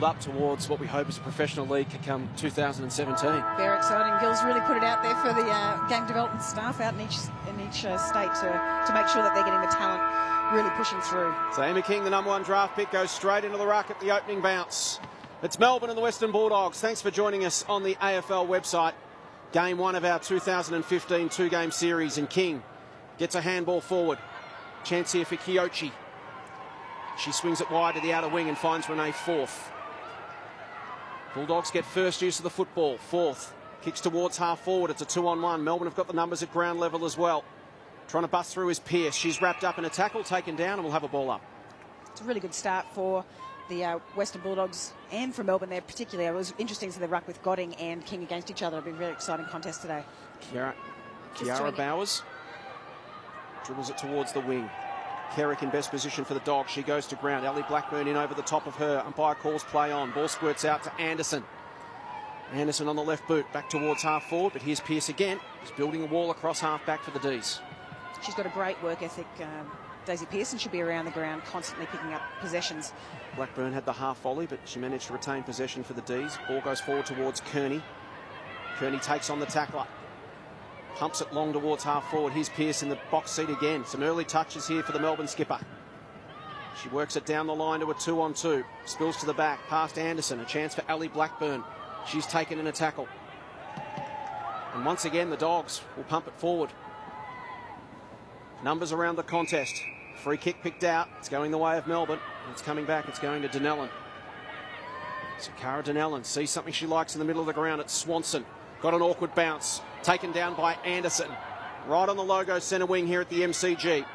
Up towards what we hope is a professional league come 2017. Very exciting. Gill's really put it out there for the game development staff out in each state to make sure that they're getting the talent really pushing through. So Emma King, the #1 draft pick, goes straight into the ruck at the opening bounce. It's Melbourne and the Western Bulldogs. Thanks for joining us on the AFL website. Game 1 of our 2015 two-game series, and King gets a handball forward. Chance here for Kyochi. She swings it wide to the outer wing and finds Renee Forth. Bulldogs get first use of the football. Forth kicks towards half forward. It's a 2-on-1. Melbourne have got the numbers at ground level as well. Trying to bust through is Pearce. She's wrapped up in a tackle, taken down, and will have a ball up. It's a really good start for the Western Bulldogs and for Melbourne there particularly. It was interesting to see the ruck with Godding and King against each other. It'll be a very exciting contest today. Kiara Bowers dribbles it towards the wing. Kerrick in best position for the Dogs. She goes to ground. Ellie Blackburn in over the top of her. Umpire calls play on. Ball squirts out to Anderson. Anderson on the left boot. Back towards half forward. But here's Pearce again. He's building a wall across half back for the Ds. She's got a great work ethic. Daisy Pearson should be around the ground constantly picking up possessions. Blackburn had the half volley, but she managed to retain possession for the Ds. Ball goes forward towards Kearney. Kearney takes on the tackler. Pumps it long towards half forward. Here's Pearce in the box seat again. Some early touches here for the Melbourne skipper. She works it down the line to a 2-on-2. Spills to the back, past Anderson. A chance for Ellie Blackburn. She's taken in a tackle. And once again, the Dogs will pump it forward. Numbers around the contest. Free kick picked out. It's going the way of Melbourne. It's coming back. It's going to Donnellan. So Cara Donnellan sees something she likes in the middle of the ground. It's Swanson. Got an awkward bounce. Taken down by Anderson. Right on the logo centre wing here at the MCG.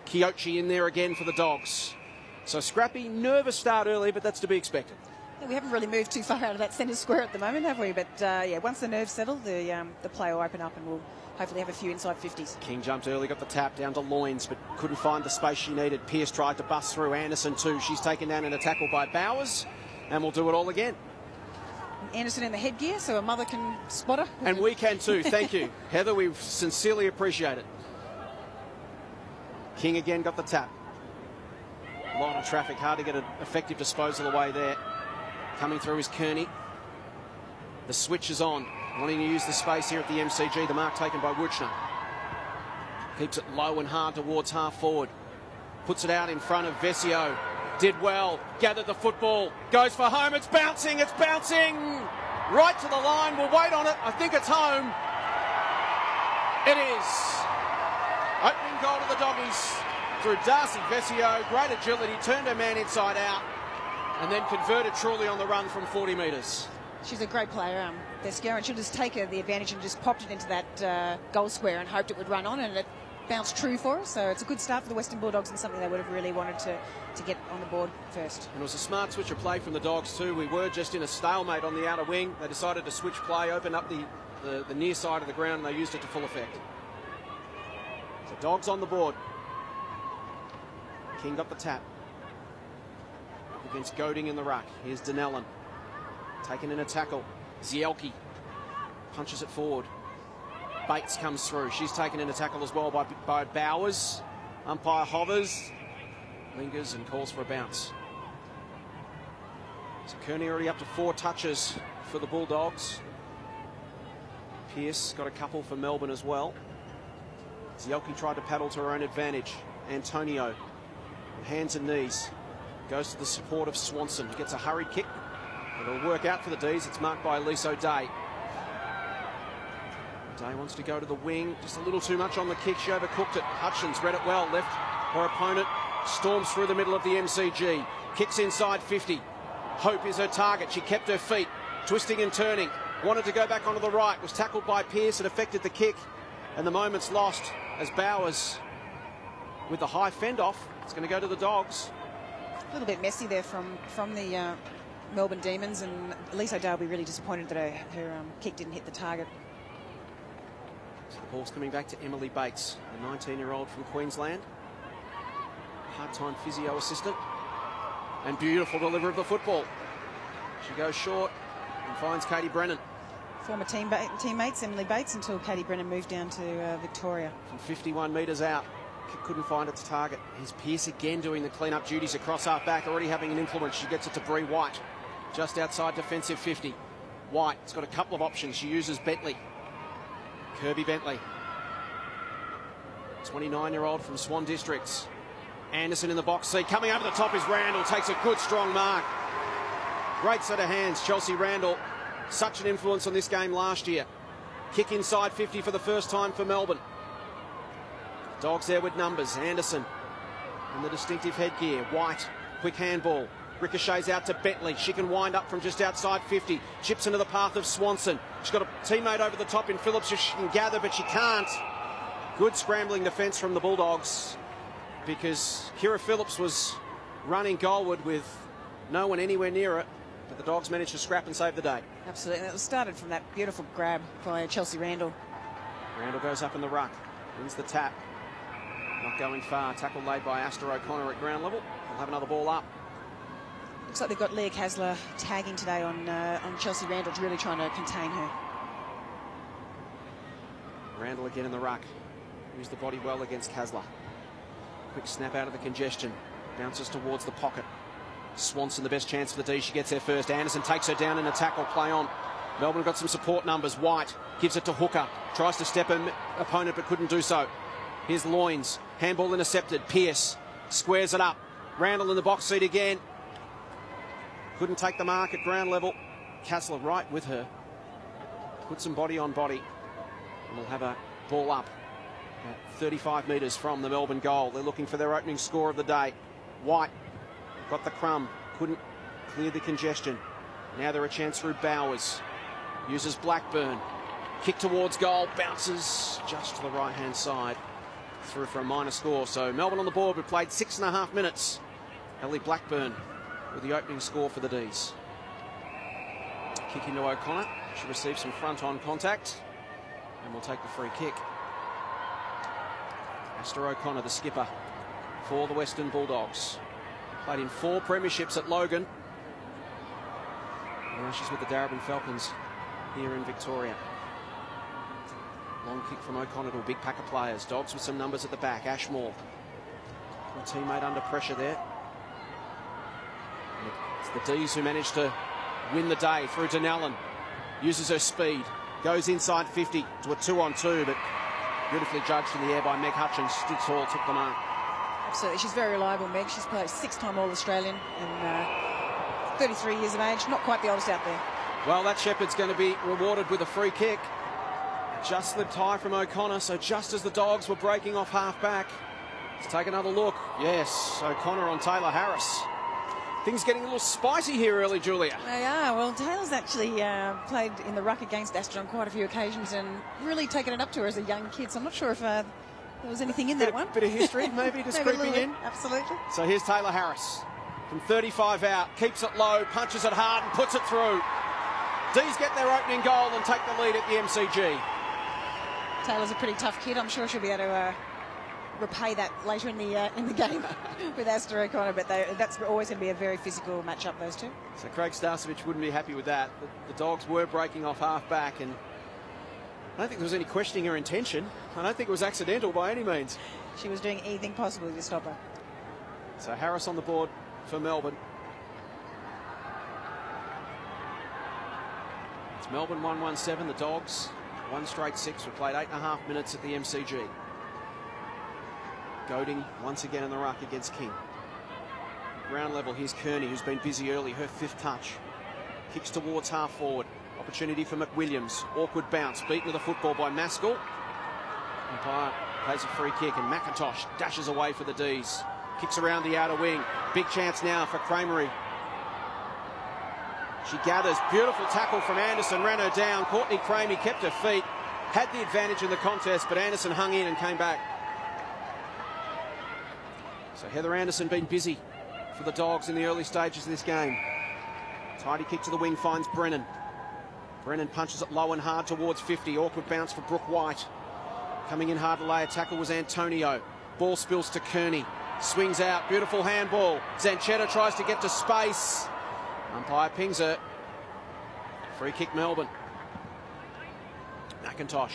Kyochi in there again for the Dogs. So scrappy, nervous start early, but that's to be expected. Yeah, we haven't really moved too far out of that centre square at the moment, have we? But yeah, once the nerves settle, the play will open up and we'll hopefully have a few inside 50s. King jumped early, got the tap down to Loynes, but couldn't find the space she needed. Pearce tried to bust through. Anderson too. She's taken down in a tackle by Bowers, and we'll do it all again. Anderson in the headgear, so a mother can spot her. And we can too. Thank you, Heather. We sincerely appreciate it. King again got the tap. A lot of traffic. Hard to get an effective disposal away there. Coming through is Kearney. The switch is on. Wanting to use the space here at the MCG. The mark taken by Wuchner. Keeps it low and hard towards half forward. Puts it out in front of Vesio. Did well, gathered the football, goes for home, it's bouncing, right to the line, we'll wait on it, I think it's home. It is. Opening goal to the Doggies through Darcy Vesio, great agility, turned her man inside out, and then converted truly on the run from 40 metres. She's a great player, Vesio, and she'll just take the advantage and just popped it into that goal square and hoped it would run on, and it bounced true for us, so it's a good start for the Western Bulldogs and something they would have really wanted to get on the board first. And it was a smart switch of play from the Dogs too. We were just in a stalemate on the outer wing. They decided to switch play, open up the near side of the ground, and they used it to full effect. So Dogs on the board. King got the tap. Up against Goading in the ruck. Here's Donnellan. Taken in a tackle. Zielke punches it forward. Bates comes through. She's taken in a tackle as well by Bowers. Umpire hovers, lingers and calls for a bounce. So Kearney already up to 4 touches for the Bulldogs. Pearce got a couple for Melbourne as well. Zielke tried to paddle to her own advantage. Antonio, hands and knees, goes to the support of Swanson. Gets a hurried kick. It'll work out for the Ds. It's marked by Elise O'Day. Day wants to go to the wing, just a little too much on the kick. She overcooked it. Hutchins read it well, left her opponent, storms through the middle of the MCG, kicks inside 50. Hope is her target. She kept her feet, twisting and turning. Wanted to go back onto the right, was tackled by Pearce. It affected the kick, and the moment's lost as Bowers, with the high fend off, it's going to go to the Dogs. A little bit messy there from the Melbourne Demons, and Elise O'Day will be really disappointed that her kick didn't hit the target. So the ball's coming back to Emily Bates, a 19-year-old from Queensland. Part-time physio assistant. And beautiful delivery of the football. She goes short and finds Katie Brennan. Former teammates, Emily Bates, until Katie Brennan moved down to Victoria. From 51 metres out. Kick couldn't find its target. Here's Pearce again doing the clean-up duties across half-back, already having an influence. She gets it to Bree White, just outside defensive 50. White's got a couple of options. She uses Bentley. Kirby Bentley. 29-year-old from Swan Districts. Anderson in the box seat. Coming over the top is Randall. Takes a good, strong mark. Great set of hands. Chelsea Randall. Such an influence on this game last year. Kick inside 50 for the first time for Melbourne. Dogs there with numbers. Anderson and the distinctive headgear. White, quick handball. Ricochets out to Bentley. She can wind up from just outside 50. Chips into the path of Swanson. She's got a teammate over the top in Phillips if she can gather, but she can't. Good scrambling defence from the Bulldogs, because Kira Phillips was running goalward with no one anywhere near it, but the Dogs managed to scrap and save the day. Absolutely. It was started from that beautiful grab by Chelsea Randall. Randall goes up in the ruck. Wins the tap. Not going far. Tackle laid by Astor O'Connor at ground level. We'll have another ball up. Looks like they've got Leah Kasler tagging today on Chelsea Randall, really trying to contain her. Randall again in the ruck. Used the body well against Kasler. Quick snap out of the congestion. Bounces towards the pocket. Swanson the best chance for the D. She gets there first. Anderson takes her down in a tackle. Play on. Melbourne got some support numbers. White gives it to Hooker. Tries to step her opponent but couldn't do so. Here's Loynes. Handball intercepted. Pearce squares it up. Randall in the box seat again. Couldn't take the mark at ground level. Kasler right with her. Put some body on body. And we'll have a ball up at 35 metres from the Melbourne goal. They're looking for their opening score of the day. White got the crumb. Couldn't clear the congestion. Now they're a chance through Bowers. Uses Blackburn. Kick towards goal. Bounces just to the right-hand side. Through for a minor score. So Melbourne on the board. We've played 6.5 minutes. Ellie Blackburn with the opening score for the D's. Kick into O'Connor. She receives some front-on contact. And we'll take the free kick. Astor O'Connor, the skipper for the Western Bulldogs. Played in 4 premierships at Logan. Now she's with the Darebin Falcons here in Victoria. Long kick from O'Connor to a big pack of players. Dogs with some numbers at the back. Ashmore, her teammate under pressure there. And it's the D's who managed to win the day through Denellen. Uses her speed. Goes inside 50 to a 2-on-2, but beautifully judged in the air by Meg Hutchins. Stood tall, took the mark. Absolutely. She's very reliable, Meg. She's played 6-time All-Australian and 33 years of age. Not quite the oldest out there. Well, that Shepherd's going to be rewarded with a free kick. Just slipped high from O'Connor, so just as the Dogs were breaking off half-back. Let's take another look. Yes, O'Connor on Taylor Harris. Things getting a little spicy here early, Julia. They are. Well, Taylor's actually played in the ruck against Astor on quite a few occasions and really taken it up to her as a young kid. So I'm not sure if there was anything in that one. Bit of history, maybe just creeping in. Absolutely. So here's Taylor Harris from 35 out, keeps it low, punches it hard and puts it through. D's get their opening goal and take the lead at the MCG. Taylor's a pretty tough kid. I'm sure she'll be able to repay that later in the game with Astor O'Connor, but that's always going to be a very physical matchup, those two. So Craig Starcevich wouldn't be happy with that. The Dogs were breaking off half-back, and I don't think there was any questioning her intention. I don't think it was accidental by any means. She was doing anything possible to stop her. So Harris on the board for Melbourne. It's Melbourne 1-1-7, the Dogs 1 straight 6. We played 8.5 minutes at the MCG. Goading once again in the ruck against King. Ground level, here's Kearney, who's been busy early, her 5th touch. Kicks towards half forward. Opportunity for McWilliams. Awkward bounce, beaten to the football by Maskell. Umpire plays a free kick, and McIntosh dashes away for the D's. Kicks around the outer wing. Big chance now for Kramery. She gathers. Beautiful tackle from Anderson, ran her down. Courtney Cramey kept her feet. Had the advantage in the contest, but Anderson hung in and came back. So Heather Anderson been busy for the Dogs in the early stages of this game. Tidy kick to the wing, finds Brennan. Brennan punches it low and hard towards 50. Awkward bounce for Brooke White. Coming in hard to lay a tackle was Antonio. Ball spills to Kearney. Swings out, beautiful handball. Zanchetta tries to get to space. Umpire pings her. Free kick Melbourne. McIntosh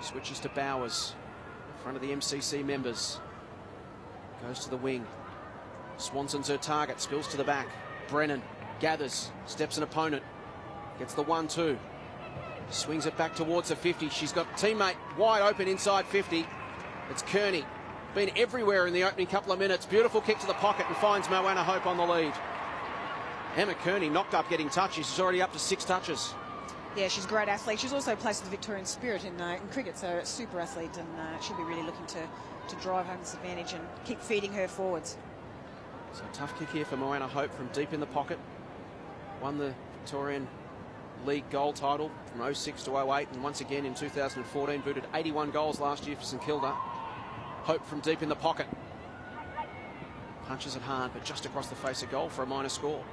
switches to Bowers. In front of the MCC members. Goes to the wing. Swanson's her target. Spills to the back. Brennan gathers. Steps an opponent. Gets the 1-2. Swings it back towards the 50. She's got teammate wide open inside 50. It's Kearney. Been everywhere in the opening couple of minutes. Beautiful kick to the pocket and finds Moana Hope on the lead. Emma Kearney knocked up getting touches. She's already up to 6 touches. Yeah, she's a great athlete. She's also placed with the Victorian Spirit in cricket, so a super athlete, and she'll be really looking to drive home this advantage and keep feeding her forwards. So a tough kick here for Moana Hope from deep in the pocket. Won the Victorian League goal title from 06 to 08, and once again in 2014 booted 81 goals last year for St Kilda. Hope from deep in the pocket. Punches it hard, but just across the face of goal for a minor score.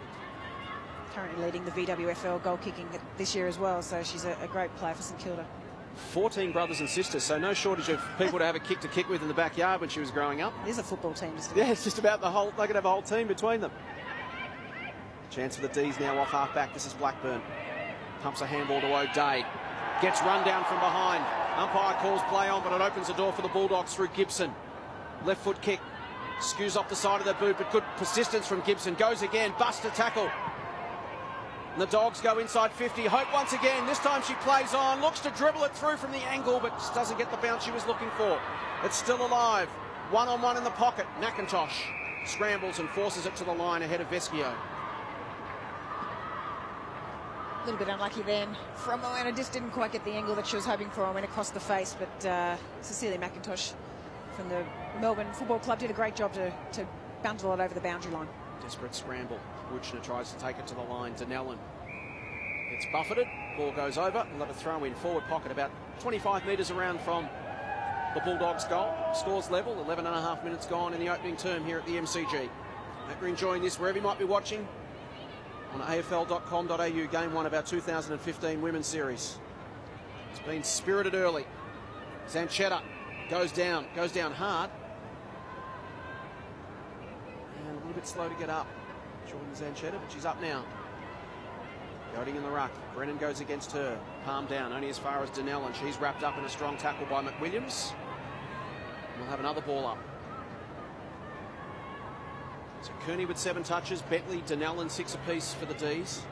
Currently leading the VWFL goal kicking this year as well, so she's a great player for St Kilda. 14 brothers and sisters, so no shortage of people to have a kick to kick with in the backyard when she was growing up. It is a football team. Yeah, it's just about the whole, they could have a whole team between them. Chance for the D's now off half back. This is Blackburn. Pumps a handball to O'Day. Gets run down from behind. Umpire calls play on, but it opens the door for the Bulldogs through Gibson. Left foot kick. Skews off the side of the boot, but good persistence from Gibson. Goes again. Buster tackle. And the Dogs go inside 50. Hope once again. This time she plays on. Looks to dribble it through from the angle, but just doesn't get the bounce she was looking for. It's still alive. One-on-one in the pocket. McIntosh scrambles and forces it to the line ahead of Vescio. A little bit unlucky then from Moana. Just didn't quite get the angle that she was hoping for and went across the face. But Cecilia McIntosh from the Melbourne Football Club did a great job to bundle it over the boundary line. Desperate scramble. Wuchner tries to take it to the line. Denellen gets buffeted. Ball goes over. We'll have a throw in forward pocket about 25 metres around from the Bulldogs' goal. Scores level. 11 and a half minutes gone in the opening term here at the MCG. Hope you're enjoying this wherever you might be watching on afl.com.au. Game 1 of our 2015 Women's Series. It's been spirited early. Zanchetta goes down hard. And a little bit slow to get up. Jordan Zanchetta, but she's up now. Goading in the ruck. Brennan goes against her. Palm down, only as far as Denellen. She's wrapped up in a strong tackle by McWilliams. We'll have another ball up. So Kearney with 7 touches. Bentley, Denellen 6 apiece for the D's.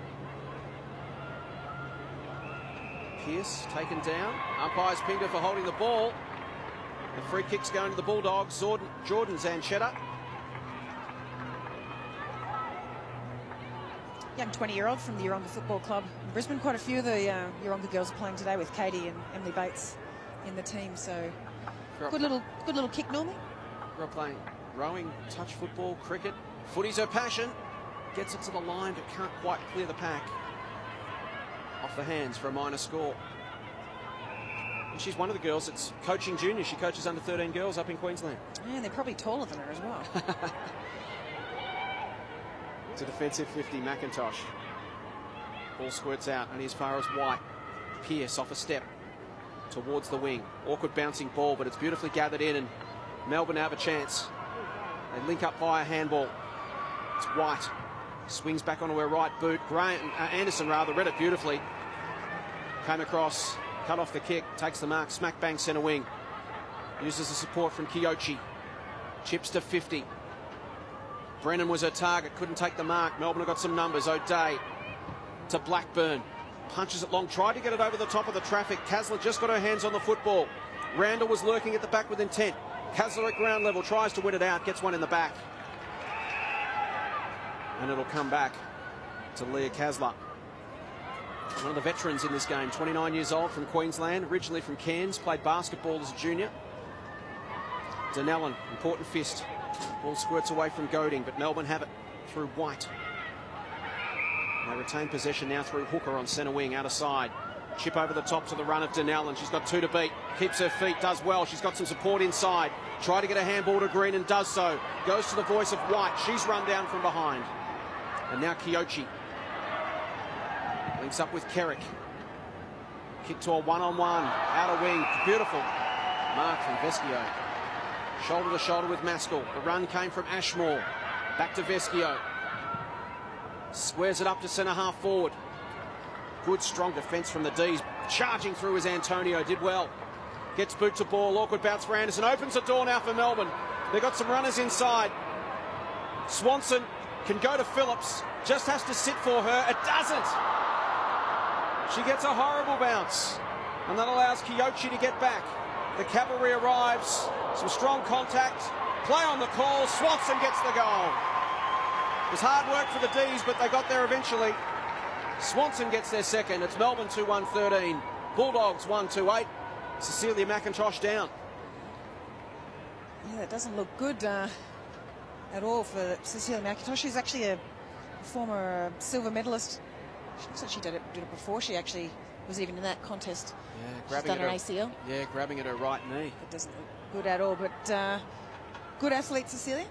Pearce taken down. Umpires pinged her for holding the ball. The free kick's going to the Bulldogs. Jordan Zanchetta. Young 20-year-old from the Yeronga Football Club in Brisbane. Quite a few of the Yeronga girls are playing today with Katie and Emily Bates in the team. So good little kick, Normie. Grew up playing rowing, touch football, cricket. Footy's her passion. Gets it to the line, but can't quite clear the pack. Off the hands for a minor score. And she's one of the girls that's coaching junior. She coaches under 13 girls up in Queensland. Yeah, they're probably taller than her as well. It's a defensive 50, McIntosh. Ball squirts out, only as far as White. Pearce off a step towards the wing. Awkward bouncing ball, but it's beautifully gathered in, and Melbourne have a chance. They link up via handball. It's White. Swings back onto her right boot. Anderson read it beautifully. Came across, cut off the kick, takes the mark, smack bang centre wing. Uses the support from Kyochi. Chips to 50. Brennan was her target, couldn't take the mark. Melbourne have got some numbers. O'Day to Blackburn. Punches it long, tried to get it over the top of the traffic. Kasler just got her hands on the football. Randall was lurking at the back with intent. Kasler at ground level, tries to win it out, gets one in the back. And it'll come back to Leah Kasler. One of the veterans in this game, 29 years old, from Queensland, originally from Cairns, played basketball as a junior. Denellen, important fist. Ball squirts away from Goading, but Melbourne have it through White. They retain possession now through Hooker on centre wing, out of side. Chip over the top to the run of Denellen. She's got 2 to beat. Keeps her feet, does well. She's got some support inside. Try to get a handball to Green and does so. Goes to the voice of White. She's run down from behind. And now Kyochi links up with Kerrick. Kick to a one-on-one. Outer wing. Beautiful mark from Vescio. Shoulder to shoulder with Maskell. The run came from Ashmore. Back to Vescio. Squares it up to centre half forward. Good strong defence from the D's. Charging through as Antonio did well. Gets boot to ball. Awkward bounce for Anderson. Opens the door now for Melbourne. They've got some runners inside. Swanson can go to Phillips, just has to sit for her. It doesn't. She gets a horrible bounce, and that allows Kyochi to get back. The cavalry arrives, some strong contact, play on the call. Swanson gets the goal. It was hard work for the D's, but they got there eventually. Swanson gets their second. It's Melbourne 2-1-13. Bulldogs 1-2-8. Cecilia McIntosh down. Yeah, it doesn't look good at all for Cecilia McIntosh. She's actually a former silver medalist. She looks like she did it before. She actually was even in that contest. Yeah, She's done an ACL. Yeah, grabbing at her right knee. It doesn't look good at all, but good athlete, Cecilia.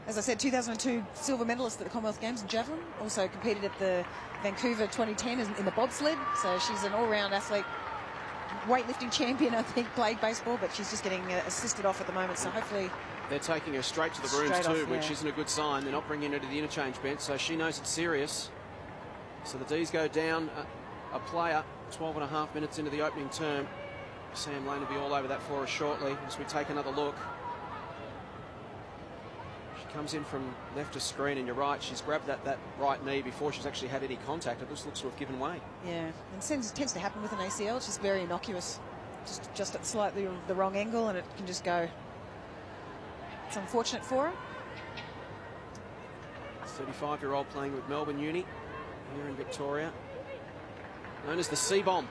As I said, 2002 silver medalist at the Commonwealth Games in javelin. Also competed at the Vancouver 2010 in the bobsled. So she's an all-round athlete. Weightlifting champion, I think, played baseball, but she's just getting assisted off at the moment. So hopefully they're taking her straight to the rooms too, which isn't a good sign. They're not bringing her to the interchange bench, so she knows it's serious. So the D's go down a player 12.5 minutes into the opening term. Sam Lane will be all over that for us shortly as we take another look. She comes in from left of screen, and you're right, she's grabbed that right knee before she's actually had any contact. It just looks to have given way. Yeah, and tends to happen with an ACL. It's just very innocuous. Just at slightly the wrong angle, and it can just go. It's unfortunate for her. 35-year-old playing with Melbourne Uni here in Victoria, known as the C-Bomb.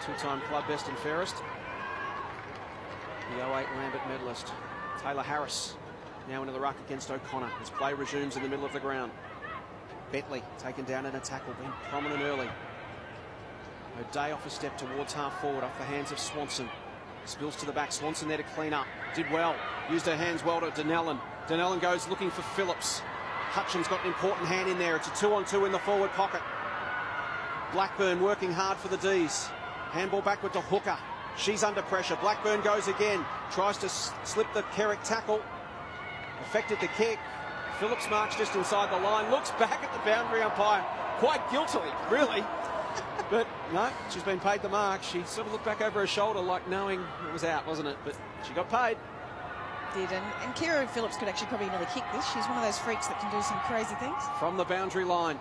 Two-time club best and fairest. The 08 Lambert medalist. Taylor Harris now into the ruck against O'Connor as play resumes in the middle of the ground. Bentley taken down in a tackle, being prominent early. O'Day off a step towards half forward, off the hands of Swanson. Spills to the back. Swanson there to clean up. Did well. Used her hands well to Donnellan. Donnellan goes looking for Phillips. Hutchins got an important hand in there. It's a 2-on-2 in the forward pocket. Blackburn working hard for the D's. Handball backward to Hooker. She's under pressure. Blackburn goes again. Tries to slip the Kerrick tackle. Affected the kick. Phillips marks just inside the line. Looks back at the boundary umpire quite guiltily, really. But no, she's been paid the mark. She sort of looked back over her shoulder like knowing it was out, wasn't it? But she got paid. Did, and Kira Phillips could actually probably nearly kick this. She's one of those freaks that can do some crazy things. From the boundary line.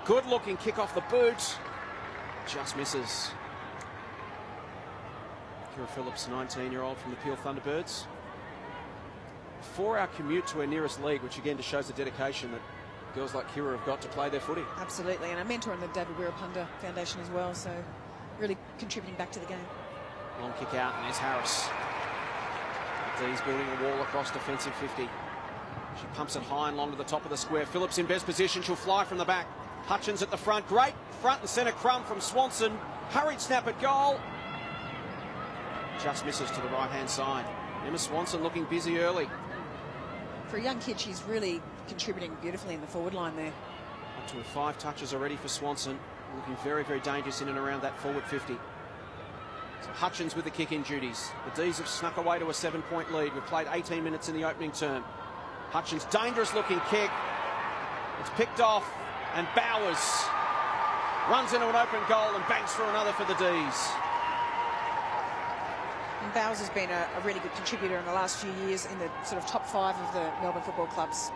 Good looking kick off the boot. Just misses. Kira Phillips, 19-year-old from the Peel Thunderbirds. 4-hour commute to her nearest league, which again just shows the dedication that girls like Kira have got to play their footy. Absolutely, and a mentor in the David Wirapunda Foundation as well, so really contributing back to the game. Long kick out, and there's Harris. The D's building a wall across defensive 50. She pumps it high and long to the top of the square. Phillips in best position, she'll fly from the back. Hutchins at the front, great front and centre crumb from Swanson. Hurried snap at goal. Just misses to the right-hand side. Emma Swanson looking busy early. For a young kid, she's really contributing beautifully in the forward line there. Up to 5 touches already for Swanson. Looking very, very dangerous in and around that forward 50. So Hutchins with the kick-in duties. The D's have snuck away to a 7-point lead. We've played 18 minutes in the opening term. Hutchins, dangerous-looking kick. It's picked off, and Bowers runs into an open goal and banks for another for the D's. And Bowers has been a really good contributor in the last few years in the sort of top 5 of the Melbourne Football Club's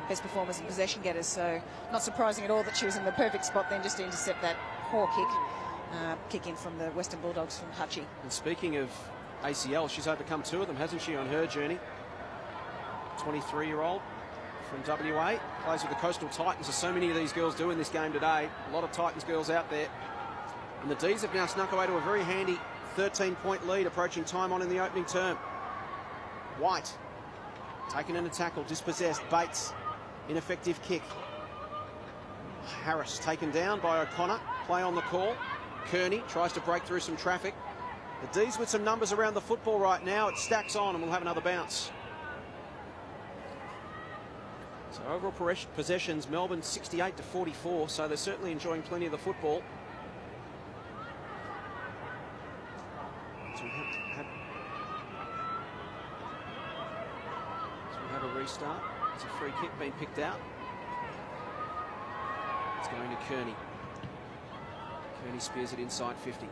best performers and possession getters. So not surprising at all that she was in the perfect spot then just to intercept that poor kick in from the Western Bulldogs from Hutchie. And speaking of ACL, she's overcome 2 of them, hasn't she, on her journey? 23-year-old from WA, plays with the Coastal Titans, as so many of these girls do in this game today. A lot of Titans girls out there. And the D's have now snuck away to a very handy 13-point lead, approaching time on in the opening term. White, taken in a tackle, dispossessed. Bates, ineffective kick. Harris taken down by O'Connor, play on the call. Kearney tries to break through some traffic. The D's with some numbers around the football right now. It stacks on and we'll have another bounce. So overall possessions, Melbourne 68-44, so they're certainly enjoying plenty of the football. So we have a restart. It's a free kick being picked out. It's going to Kearney. Kearney spears it inside 50.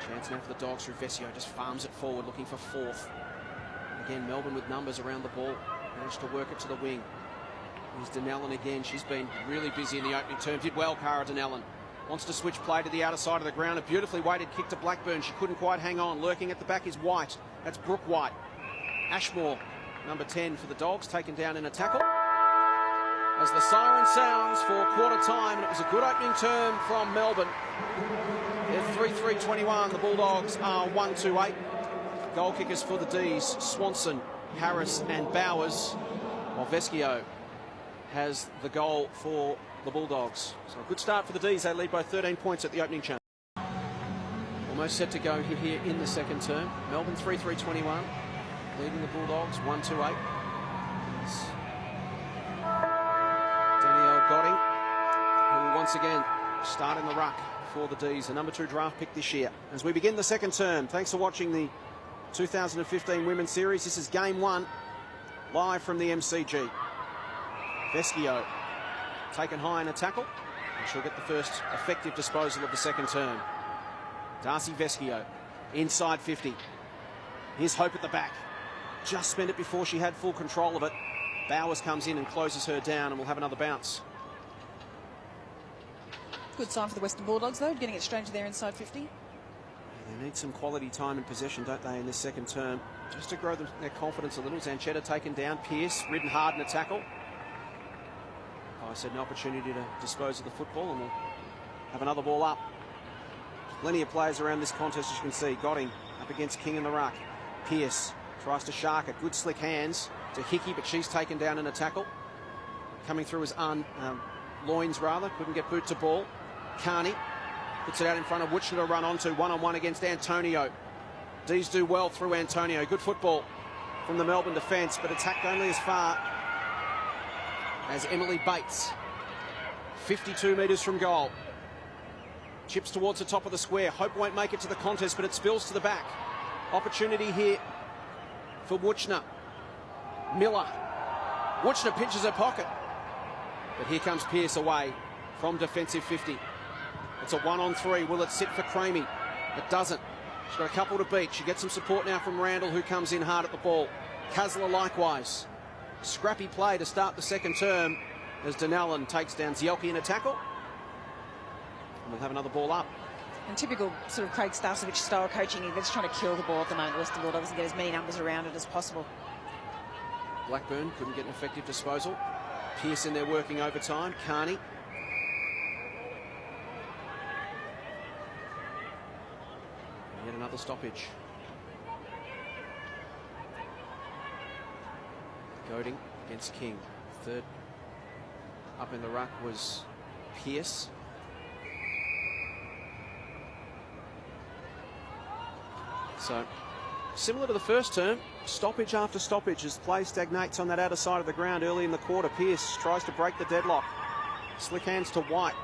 Chance now for the Dogs through Vesio. Just farms it forward, looking for fourth. Again, Melbourne with numbers around the ball. Managed to work it to the wing. Here's Denellen again. She's been really busy in the opening term. Did well, Cara Denellen. Wants to switch play to the outer side of the ground. A beautifully weighted kick to Blackburn. She couldn't quite hang on. Lurking at the back is White. That's Brooke White. Ashmore, number 10 for the Dogs, taken down in a tackle. As the siren sounds for quarter time, and it was a good opening term from Melbourne. They're 3-3-21. The Bulldogs are 1-2-8. Goal kickers for the D's, Swanson, Harris and Bowers, while Vescio has the goal for the Bulldogs. So a good start for the D's. They lead by 13 points at the opening chance. Almost set to go here in the second term. Melbourne 3-3-21, leading the Bulldogs 1-2-8. Danielle Godding, who will once again start in the ruck for the D's, the number 2 draft pick this year. As we begin the second term, thanks for watching the 2015 Women's Series. This is game 1, live from the MCG. Vescio taken high in a tackle, and she'll get the first effective disposal of the second term. Darcy Vescio, inside 50. Here's Hope at the back. Just spent it before she had full control of it. Bowers comes in and closes her down, and we'll have another bounce. Good sign for the Western Bulldogs, though, getting it straight into their inside 50. They need some quality time in possession, don't they, in this second term, just to grow their confidence a little. Zanchetta taken down. Pearce ridden hard in a tackle. I said an opportunity to dispose of the football, and we'll have another ball up. Plenty of players around this contest, as you can see. Godding up against King in the ruck. Pearce tries to shark it. Good slick hands to Hickey, but she's taken down in a tackle. Coming through as Loins, rather. Couldn't get boot to ball. Carney puts it out in front of Witcher to run onto, one-on-one against Antonio. D's do well through Antonio. Good football from the Melbourne defence, but attacked only as far as Emily Bates. 52 metres from goal. Chips towards the top of the square. Hope won't make it to the contest, but it spills to the back. Opportunity here for Wuchner. Miller. Wuchner pinches her pocket. But here comes Pearce away from defensive 50. It's a 1-on-3. Will it sit for Cramey? It doesn't. She's got a couple to beat. She gets some support now from Randall, who comes in hard at the ball. Kazler likewise. Scrappy play to start the second term as Denellen takes down Zielke in a tackle. And we'll have another ball up. And typical sort of Craig Starcevich style coaching, they're just trying to kill the ball at the moment, the Western Bulldogs, and get as many numbers around it as possible. Blackburn couldn't get an effective disposal. Pearce in there working overtime. Carney. And yet another stoppage. Goading against King. Third up in the ruck was Pearce. So, similar to the first term, stoppage after stoppage as play stagnates on that outer side of the ground early in the quarter. Pearce tries to break the deadlock. Slick hands to White.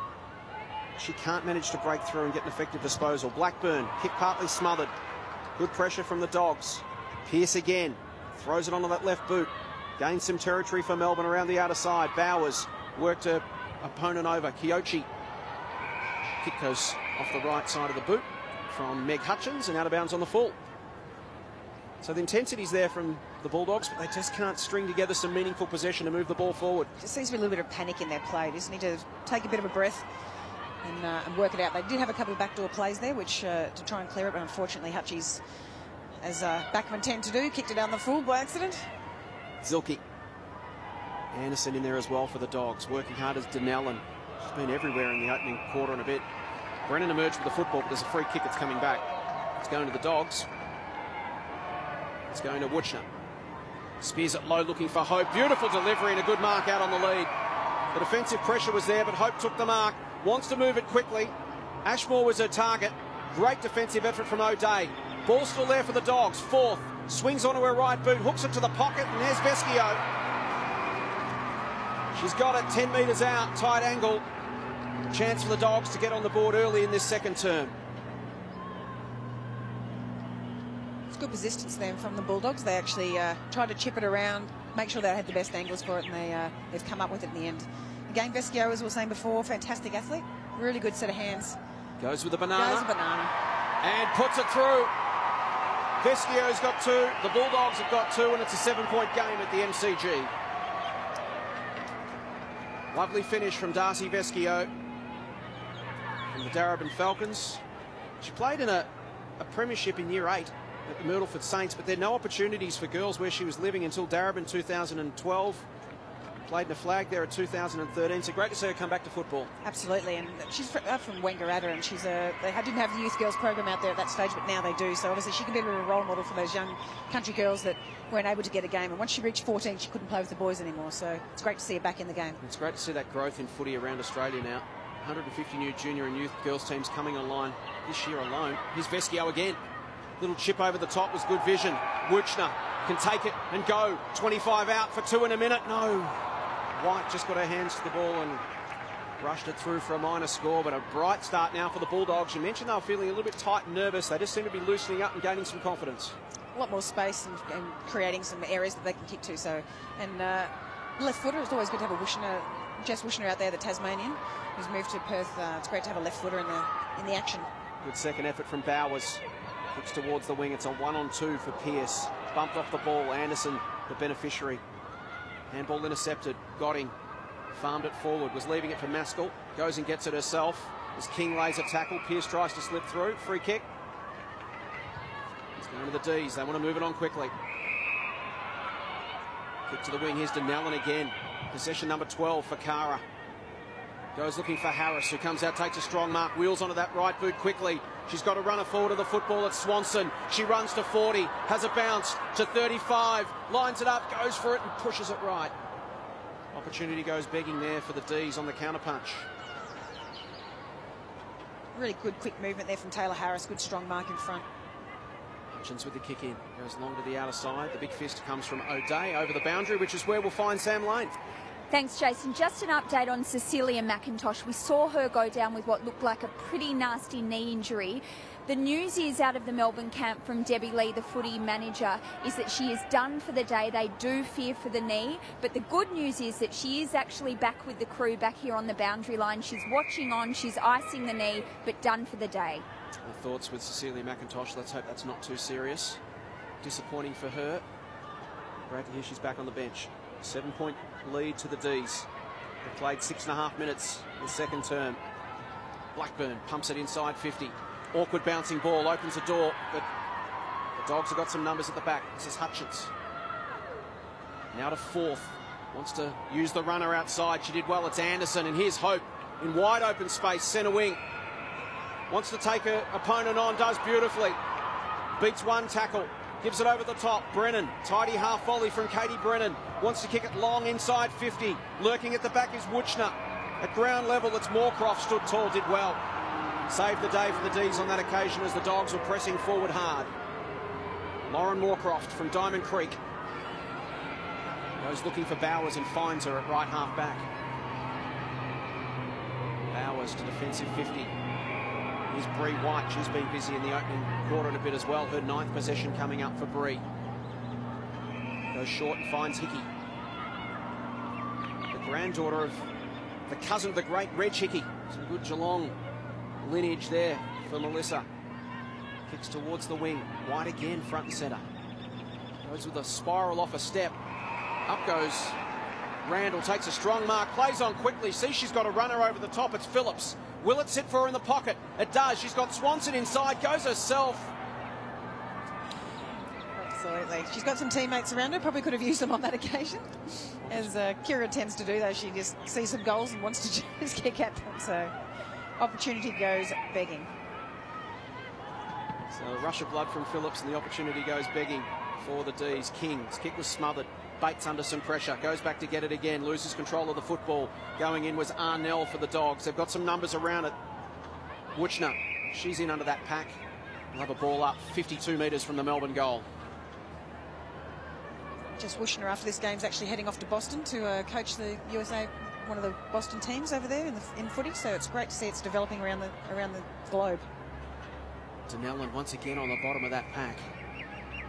She can't manage to break through and get an effective disposal. Blackburn, kick partly smothered. Good pressure from the Dogs. Pearce again. Throws it onto that left boot. Gains some territory for Melbourne around the outer side. Bowers worked her opponent over. Kyochi. Kick goes off the right side of the boot from Meg Hutchins and out of bounds on the full. So the intensity's there from the Bulldogs, but they just can't string together some meaningful possession to move the ball forward. Just seems to be a little bit of panic in their play. They just need to take a bit of a breath and work it out. They did have a couple of backdoor plays there, which to try and clear it, but unfortunately Hutchins, as backmen tend to do, kicked it down the full by accident. Zielke. Anderson in there as well for the Dogs, working hard as Denellen. She's been everywhere in the opening quarter and a bit. Brennan emerged with the football, but there's a free kick that's coming back. It's going to the Dogs. It's going to Wuchner. Spears it low, looking for Hope. Beautiful delivery and a good mark out on the lead. The defensive pressure was there, but Hope took the mark. Wants to move it quickly. Ashmore was her target. Great defensive effort from O'Day. Ball still there for the Dogs. Fourth. Swings onto her right boot. Hooks it to the pocket. And there's Vescio. She's got it 10 metres out. Tight angle. Chance for the Dogs to get on the board early in this second term. Good persistence then from the Bulldogs. They actually tried to chip it around, make sure they had the best angles for it, and they've come up with it in the end. Again, Vescio, as we were saying before, fantastic athlete. Really good set of hands. Goes with the banana. Goes with the banana. And puts it through. Vescio's got 2, the Bulldogs have got 2, and it's a 7-point game at the MCG. Lovely finish from Darcy Vescio from the Darebin Falcons. She played in a premiership in Year 8 at the Myrtleford Saints, but there are no opportunities for girls where she was living until Darebin 2012. Played in a flag there at 2013, so great to see her come back to football. Absolutely, and she's from Wangaratta, and they didn't have the youth girls program out there at that stage, but now they do. So obviously she can be a bit of a role model for those young country girls that weren't able to get a game. And once she reached 14, she couldn't play with the boys anymore. So it's great to see her back in the game. It's great to see that growth in footy around Australia now. 150 new junior and youth girls teams coming online this year alone. Here's Vescio again. Little chip over the top was good vision. Wuchner can take it and go. 25 out for 2 in a minute. No. White just got her hands to the ball and rushed it through for a minor score, but a bright start now for the Bulldogs. You mentioned they were feeling a little bit tight and nervous. They just seem to be loosening up and gaining some confidence. A lot more space and creating some areas that they can kick to. So, and left footer, it's always good to have a Wuchner, Jess Wuchner out there, the Tasmanian, who's moved to Perth. It's great to have a left footer in the action. Good second effort from Bowers. Kicks towards the wing. It's a 1-on-2 for Pearce. Bumped off the ball. Anderson, the beneficiary. Handball intercepted. Gotting farmed it forward. Was leaving it for Maskell. Goes and gets it herself. As King lays a tackle. Pearce tries to slip through. Free kick. It's going to the D's. They want to move it on quickly. Kick to the wing. Here's Denellen again. Possession number 12 for Cara. Goes looking for Harris, who comes out, takes a strong mark, wheels onto that right boot quickly. She's got to run her forward to the football at Swanson. She runs to 40, has a bounce to 35, lines it up, goes for it and pushes it right. Opportunity goes begging there for the D's on the counterpunch. Really good quick movement there from Taylor Harris, good strong mark in front. Hutchins with the kick in, goes long to the outer side. The big fist comes from O'Day over the boundary, which is where we'll find Sam Lane. Thanks, Jason. Just an update on Cecilia McIntosh. We saw her go down with what looked like a pretty nasty knee injury. The news is out of the Melbourne camp from Debbie Lee, the footy manager, is that she is done for the day. They do fear for the knee, but the good news is that she is actually back with the crew back here on the boundary line. She's watching on, she's icing the knee, but done for the day. The thoughts with Cecilia McIntosh. Let's hope that's not too serious. Disappointing for her. Great to hear she's back on the bench. 7-point lead to the D's. They played 6.5 minutes in the second term. Blackburn pumps it inside 50. Awkward bouncing ball, opens the door, but the Dogs have got some numbers at the back. This is Hutchins. Now to fourth. Wants to use the runner outside. She did well. It's Anderson, and here's Hope in wide open space, centre wing. Wants to take her opponent on, does beautifully. Beats one tackle. Gives it over the top. Brennan, tidy half volley from Katie Brennan. Wants to kick it long inside 50. Lurking at the back is Wuchner. At ground level, it's Moorcroft. Stood tall, did well. Saved the day for the D's on that occasion as the Dogs were pressing forward hard. Lauren Moorcroft from Diamond Creek. Goes looking for Bowers and finds her at right half back. Bowers to defensive 50. Here's Bree White. She's been busy in the opening quarter and a bit as well. Her 9th possession coming up for Bree. Goes short and finds Hickey. The granddaughter of the cousin of the great Reg Hickey. Some good Geelong lineage there for Melissa. Kicks towards the wing. White again, front and centre. Goes with a spiral off a step. Up goes Randall, takes a strong mark, plays on quickly. See, she's got a runner over the top. It's Phillips. Will it sit for her in the pocket? It does. She's got Swanson inside, goes herself. Absolutely. She's got some teammates around her. Probably could have used them on that occasion. As Kira tends to do, though, she just sees some goals and wants to just kick at them. So opportunity goes begging. So a rush of blood from Phillips and the opportunity goes begging for the D's. King's kick was smothered. Bates under some pressure, goes back to get it again, loses control of the football. Going in was Arnell for the Dogs. They've got some numbers around it. Wuchner, she's in under that pack. They'll have a ball up 52 metres from the Melbourne goal. Just Wuchner after this game's actually heading off to Boston to coach the USA, one of the Boston teams over there in footy. So it's great to see it's developing around the globe. Denellen once again on the bottom of that pack.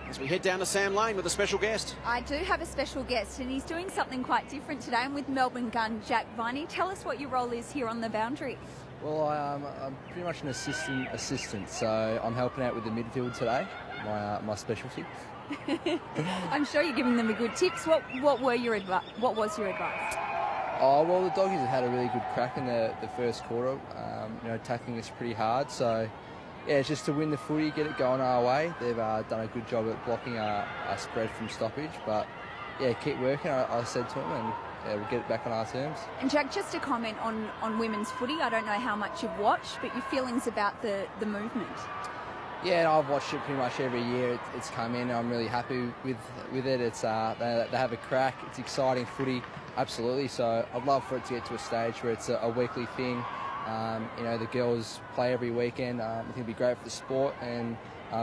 As we head down to Sam Lane with a special guest. I do have a special guest, and he's doing something quite different today. I'm with Melbourne gun Jack Viney. Tell us what your role is here on the boundary. Well, I'm pretty much an assistant, so I'm helping out with the midfield today, my specialty. I'm sure you're giving them a good tips. What was your advice? Oh, well, the Doggies have had a really good crack in the first quarter, tackling us pretty hard. So, yeah, it's just to win the footy, get it going our way. They've done a good job at blocking our spread from stoppage. But, yeah, keep working, I said to them, and we'll get it back on our terms. And, Jack, just a comment on women's footy. I don't know how much you've watched, but your feelings about the movement. Yeah, I've watched it pretty much every year. It's come in. I'm really happy with it. It's they have a crack. It's exciting footy, absolutely. So I'd love for it to get to a stage where it's a weekly thing. The girls play every weekend. I think it'd be great for the sport, and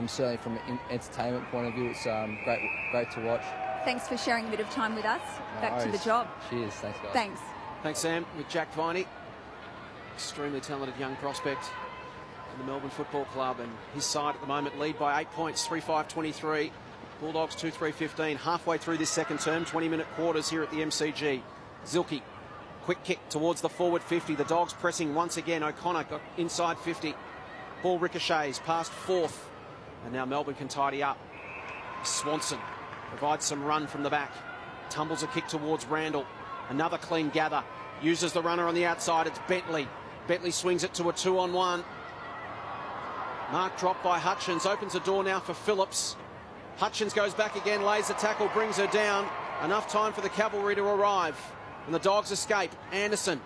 certainly from an entertainment point of view, it's great to watch. Thanks for sharing a bit of time with us. Back to the job. Cheers. Thanks, guys. Thanks. Thanks, Sam. With Jack Viney, extremely talented young prospect in the Melbourne Football Club, and his side at the moment lead by 8 points, 3-5-23. Bulldogs 2-3-15. Halfway through this second term, 20-minute quarters here at the MCG. Zilke, quick kick towards the forward 50. The Dogs pressing once again. O'Connor got inside 50. Ball ricochets past fourth, and now Melbourne can tidy up. Swanson provides some run from the back. Tumbles a kick towards Randall. Another clean gather. Uses the runner on the outside. It's Bentley. Bentley swings it to a 2-on-1. Mark dropped by Hutchins. Opens the door now for Phillips. Hutchins goes back again. Lays the tackle. Brings her down. Enough time for the cavalry to arrive. And the Dogs escape. Anderson.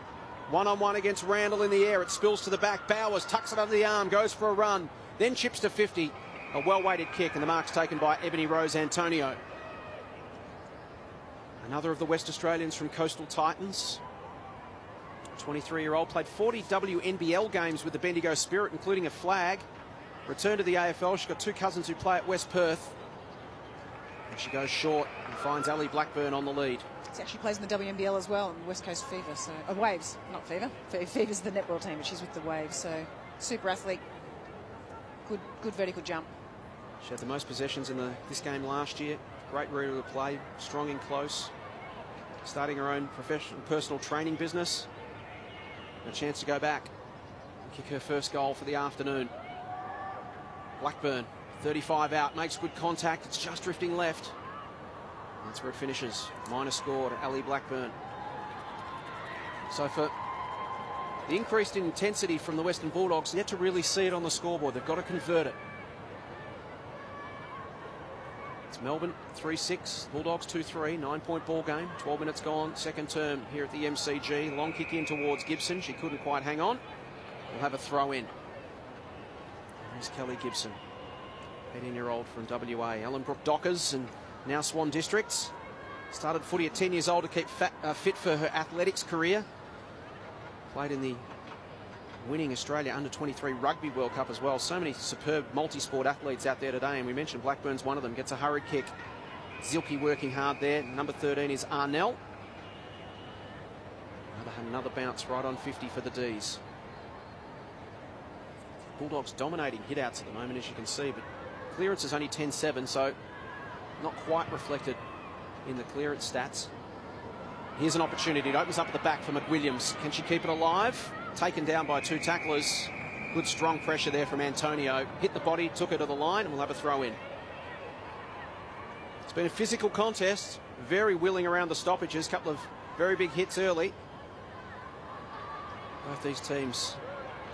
1-on-1 against Randall in the air. It spills to the back. Bowers tucks it under the arm. Goes for a run. Then chips to 50. A well-weighted kick. And the mark's taken by Ebony Rose Antonio. Another of the West Australians from Coastal Titans. 23-year-old. Played 40 WNBL games with the Bendigo Spirit, including a flag. Returned to the AFL. She's got two cousins who play at West Perth. And she goes short and finds Ali Blackburn on the lead. She actually plays in the WNBL as well, in West Coast Fever. So Waves, not Fever. Fever's the netball team, but she's with the Waves. So super athlete. Good vertical jump. She had the most possessions in this game last year. Great reader of play. Strong and close. Starting her own personal training business. A chance to go back and kick her first goal for the afternoon. Blackburn, 35 out, makes good contact. It's just drifting left. That's where it finishes. Minor score to Ali Blackburn. So for the increased intensity from the Western Bulldogs, yet to really see it on the scoreboard. They've got to convert it. It's Melbourne 3-6, Bulldogs 2-3, 9-point ball game. 12 minutes gone, second term here at the MCG. Long kick in towards Gibson. She couldn't quite hang on. We'll have a throw in. There's Kelly Gibson, 18-year-old from WA. Ellenbrook Dockers and now Swan Districts. Started footy at 10 years old to keep fit for her athletics career. Played in the winning Australia Under-23 Rugby World Cup as well. So many superb multi-sport athletes out there today, and we mentioned Blackburn's one of them. Gets a hurried kick. Zilke working hard there. Number 13 is Arnell. Another bounce right on 50 for the D's. Bulldogs dominating hit-outs at the moment, as you can see, but clearance is only 10-7, so not quite reflected in the clearance stats. Here's an opportunity. It opens up at the back for McWilliams. Can she keep it alive? Taken down by two tacklers. Good strong pressure there from Antonio. Hit the body, took her to the line, and we'll have a throw in. It's been a physical contest. Very willing around the stoppages. Couple of very big hits early. Both these teams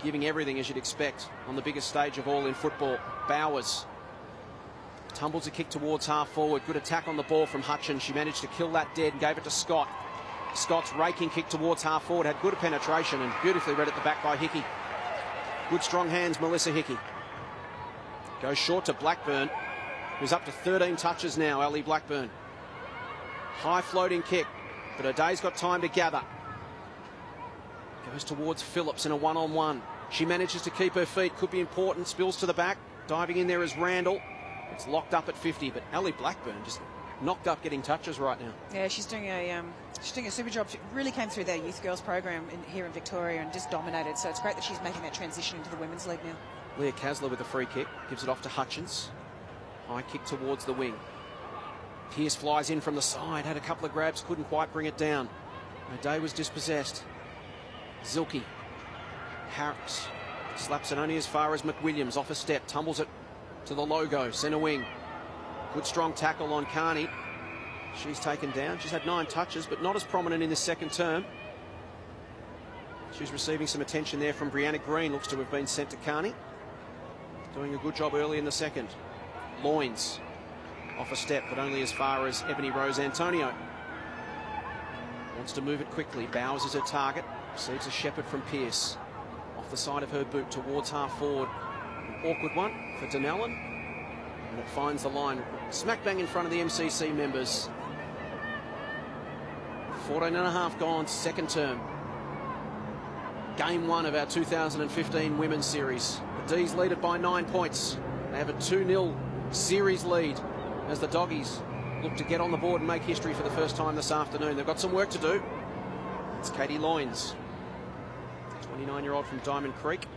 giving everything, as you'd expect, on the biggest stage of all in football. Bowers tumbles a kick towards half forward. Good attack on the ball from Hutchins. She managed to kill that dead and gave it to Scott. Scott's raking kick towards half forward. Had good penetration and beautifully read at the back by Hickey. Good strong hands, Melissa Hickey. Goes short to Blackburn, who's up to 13 touches now, Ali Blackburn. High floating kick, but her day's got time to gather. Goes towards Phillips in a one-on-one. She manages to keep her feet. Could be important. Spills to the back. Diving in there is Randall. It's locked up at 50, but Ali Blackburn just knocked up getting touches right now. Yeah, she's doing a super job. She really came through their youth girls program here in Victoria and just dominated. So it's great that she's making that transition into the women's league now. Leah Kasler with a free kick. Gives it off to Hutchins. High kick towards the wing. Pearce flies in from the side. Had a couple of grabs. Couldn't quite bring it down. Her day was dispossessed. Zilke Harris slaps it only as far as McWilliams. Off a step, tumbles it to the logo, centre wing. Good strong tackle on Carney. She's taken down. She's had 9 touches, but not as prominent in this second term. She's receiving some attention there from Brianna Green. Looks to have been sent to Carney. Doing a good job early in the second. Loins off a step, but only as far as Ebony Rose Antonio. Wants to move it quickly. Bowers is her target. Receives a shepherd from Pearce. Off the side of her boot towards half forward. An awkward one for Dunellen. And it finds the line smack bang in front of the MCC members. 14 and a half gone, second term. Game 1 of our 2015 Women's Series. The D's lead it by 9 points. They have a 2-0 series lead as the Doggies look to get on the board and make history for the first time this afternoon. They've got some work to do. It's Katie Loins, 29-year-old from Diamond Creek.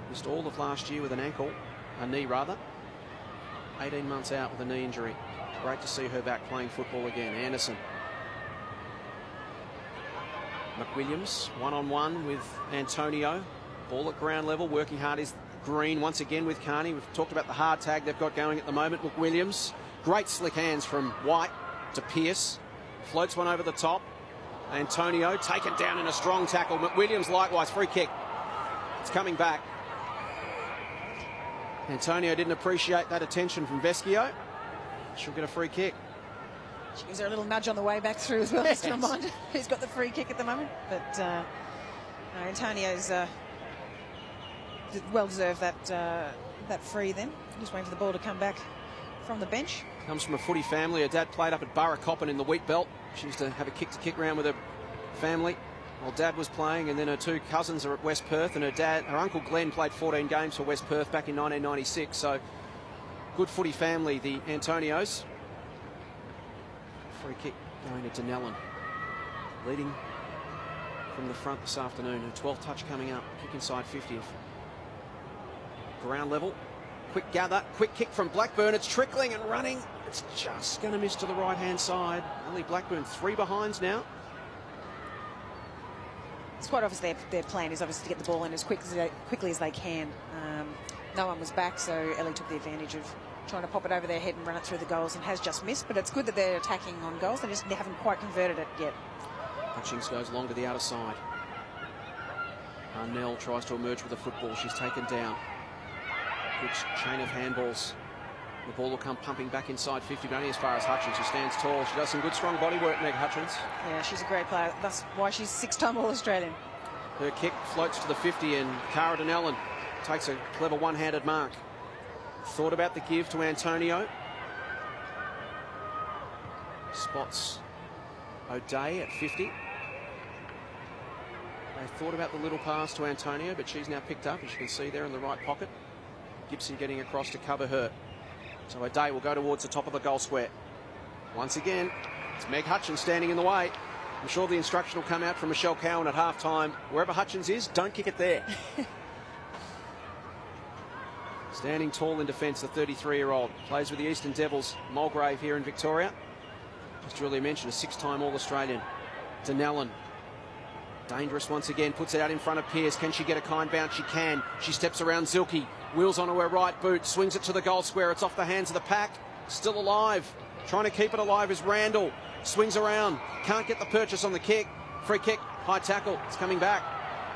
Missed all of last year with an ankle, a knee rather. 18 months out with a knee injury. Great to see her back playing football again. Anderson. McWilliams, one-on-one with Antonio. Ball at ground level, working hard is Green once again with Carney. We've talked about the hard tag they've got going at the moment. McWilliams, great slick hands from White to Pearce. Floats one over the top. Antonio taken down in a strong tackle. McWilliams likewise, free kick. It's coming back. Antonio didn't appreciate that attention from Vescio. She'll get a free kick. She gives her a little nudge on the way back through as well, just to remind her who's got the free kick at the moment. But no, Antonio's well deserved that free then. Just waiting for the ball to come back from the bench. Comes from a footy family. Her dad played up at Burracoppin in the wheat belt. She used to have a kick-to-kick round with her family while Dad was playing, and then her 2 cousins are at West Perth, and her uncle Glenn played 14 games for West Perth back in 1996. So good footy family, the Antonios. Free kick going to Dunellen. Leading from the front this afternoon. Her 12th touch coming up. Kick inside 50th. Ground level. Quick gather. Quick kick from Blackburn. It's trickling and running. It's just going to miss to the right-hand side. Only Blackburn 3 behinds now. It's quite obvious their plan is obviously to get the ball in as quickly as they can. No one was back, so Ellie took the advantage of trying to pop it over their head and run it through the goals, and has just missed. But it's good that they're attacking on goals. They haven't quite converted it yet. Hutchings goes long to the outer side. Arnell tries to emerge with the football. She's taken down. Good chain of handballs. The ball will come pumping back inside 50, but only as far as Hutchins, who stands tall. She does some good strong body work, Meg Hutchins. Yeah, she's a great player. That's why she's 6-time All-Australian. Her kick floats to the 50, and Cara Dunellen takes a clever one-handed mark. Thought about the give to Antonio. Spots O'Day at 50. They thought about the little pass to Antonio, but she's now picked up, as you can see there in the right pocket. Gibson getting across to cover her. So O'Day will go towards the top of the goal square. Once again, it's Meg Hutchins standing in the way. I'm sure the instruction will come out from Michelle Cowan at half-time. Wherever Hutchins is, don't kick it there. Standing tall in defence, the 33-year-old. Plays with the Eastern Devils, Mulgrave here in Victoria. As Julia mentioned, a 6-time All-Australian. Dunellen. Dangerous once again, puts it out in front of Pearce. Can she get a kind bounce? She can. She steps around Zilke. Wheels onto her right boot, swings it to the goal square. It's off the hands of the pack. Still alive. Trying to keep it alive is Randall. Swings around. Can't get the purchase on the kick. Free kick. High tackle. It's coming back.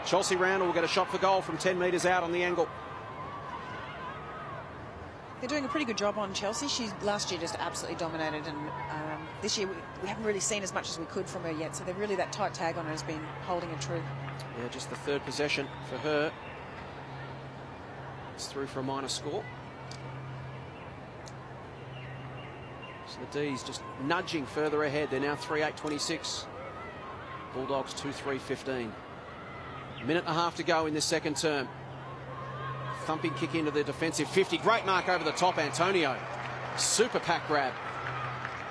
Chelsea Randall will get a shot for goal from 10 metres out on the angle. They're doing a pretty good job on Chelsea. She last year just absolutely dominated, and this year we haven't really seen as much as we could from her yet. So they're really, that tight tag on her has been holding her true. Yeah, just the 3rd possession for her. It's through for a minor score. So the D's just nudging further ahead. They're now 3-8-26. Bulldogs 2-3-15. Minute and a half to go in this second term. Thumping kick into the defensive 50. Great mark over the top, Antonio. Super pack grab.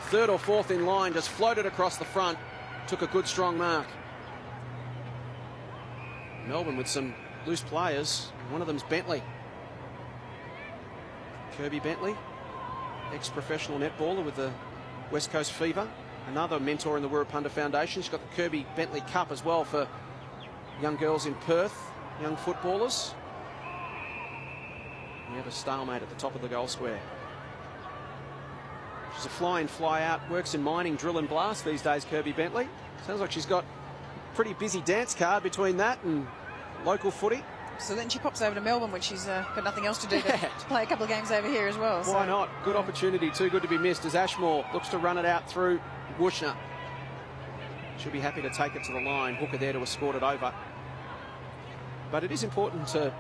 3rd or 4th in line, just floated across the front. Took a good strong mark. Melbourne with some loose players. One of them's Bentley. Kirby Bentley, ex-professional netballer with the West Coast Fever. another mentor in the Wirrapunda Foundation. She's got the Kirby Bentley Cup as well for young girls in Perth, young footballers. We have a stalemate at the top of the goal square. She's a fly in, fly out, works in mining, drill and blast these days, Kirby Bentley. Sounds like she's got a pretty busy dance card between that and local footy. So then she pops over to Melbourne when she's got nothing else to do to play a couple of games over here as well. Why not? Good opportunity, too good to be missed as Ashmore looks to run it out through Wushner. She'll be happy to take it to the line. Hooker there to escort it over. But it is important to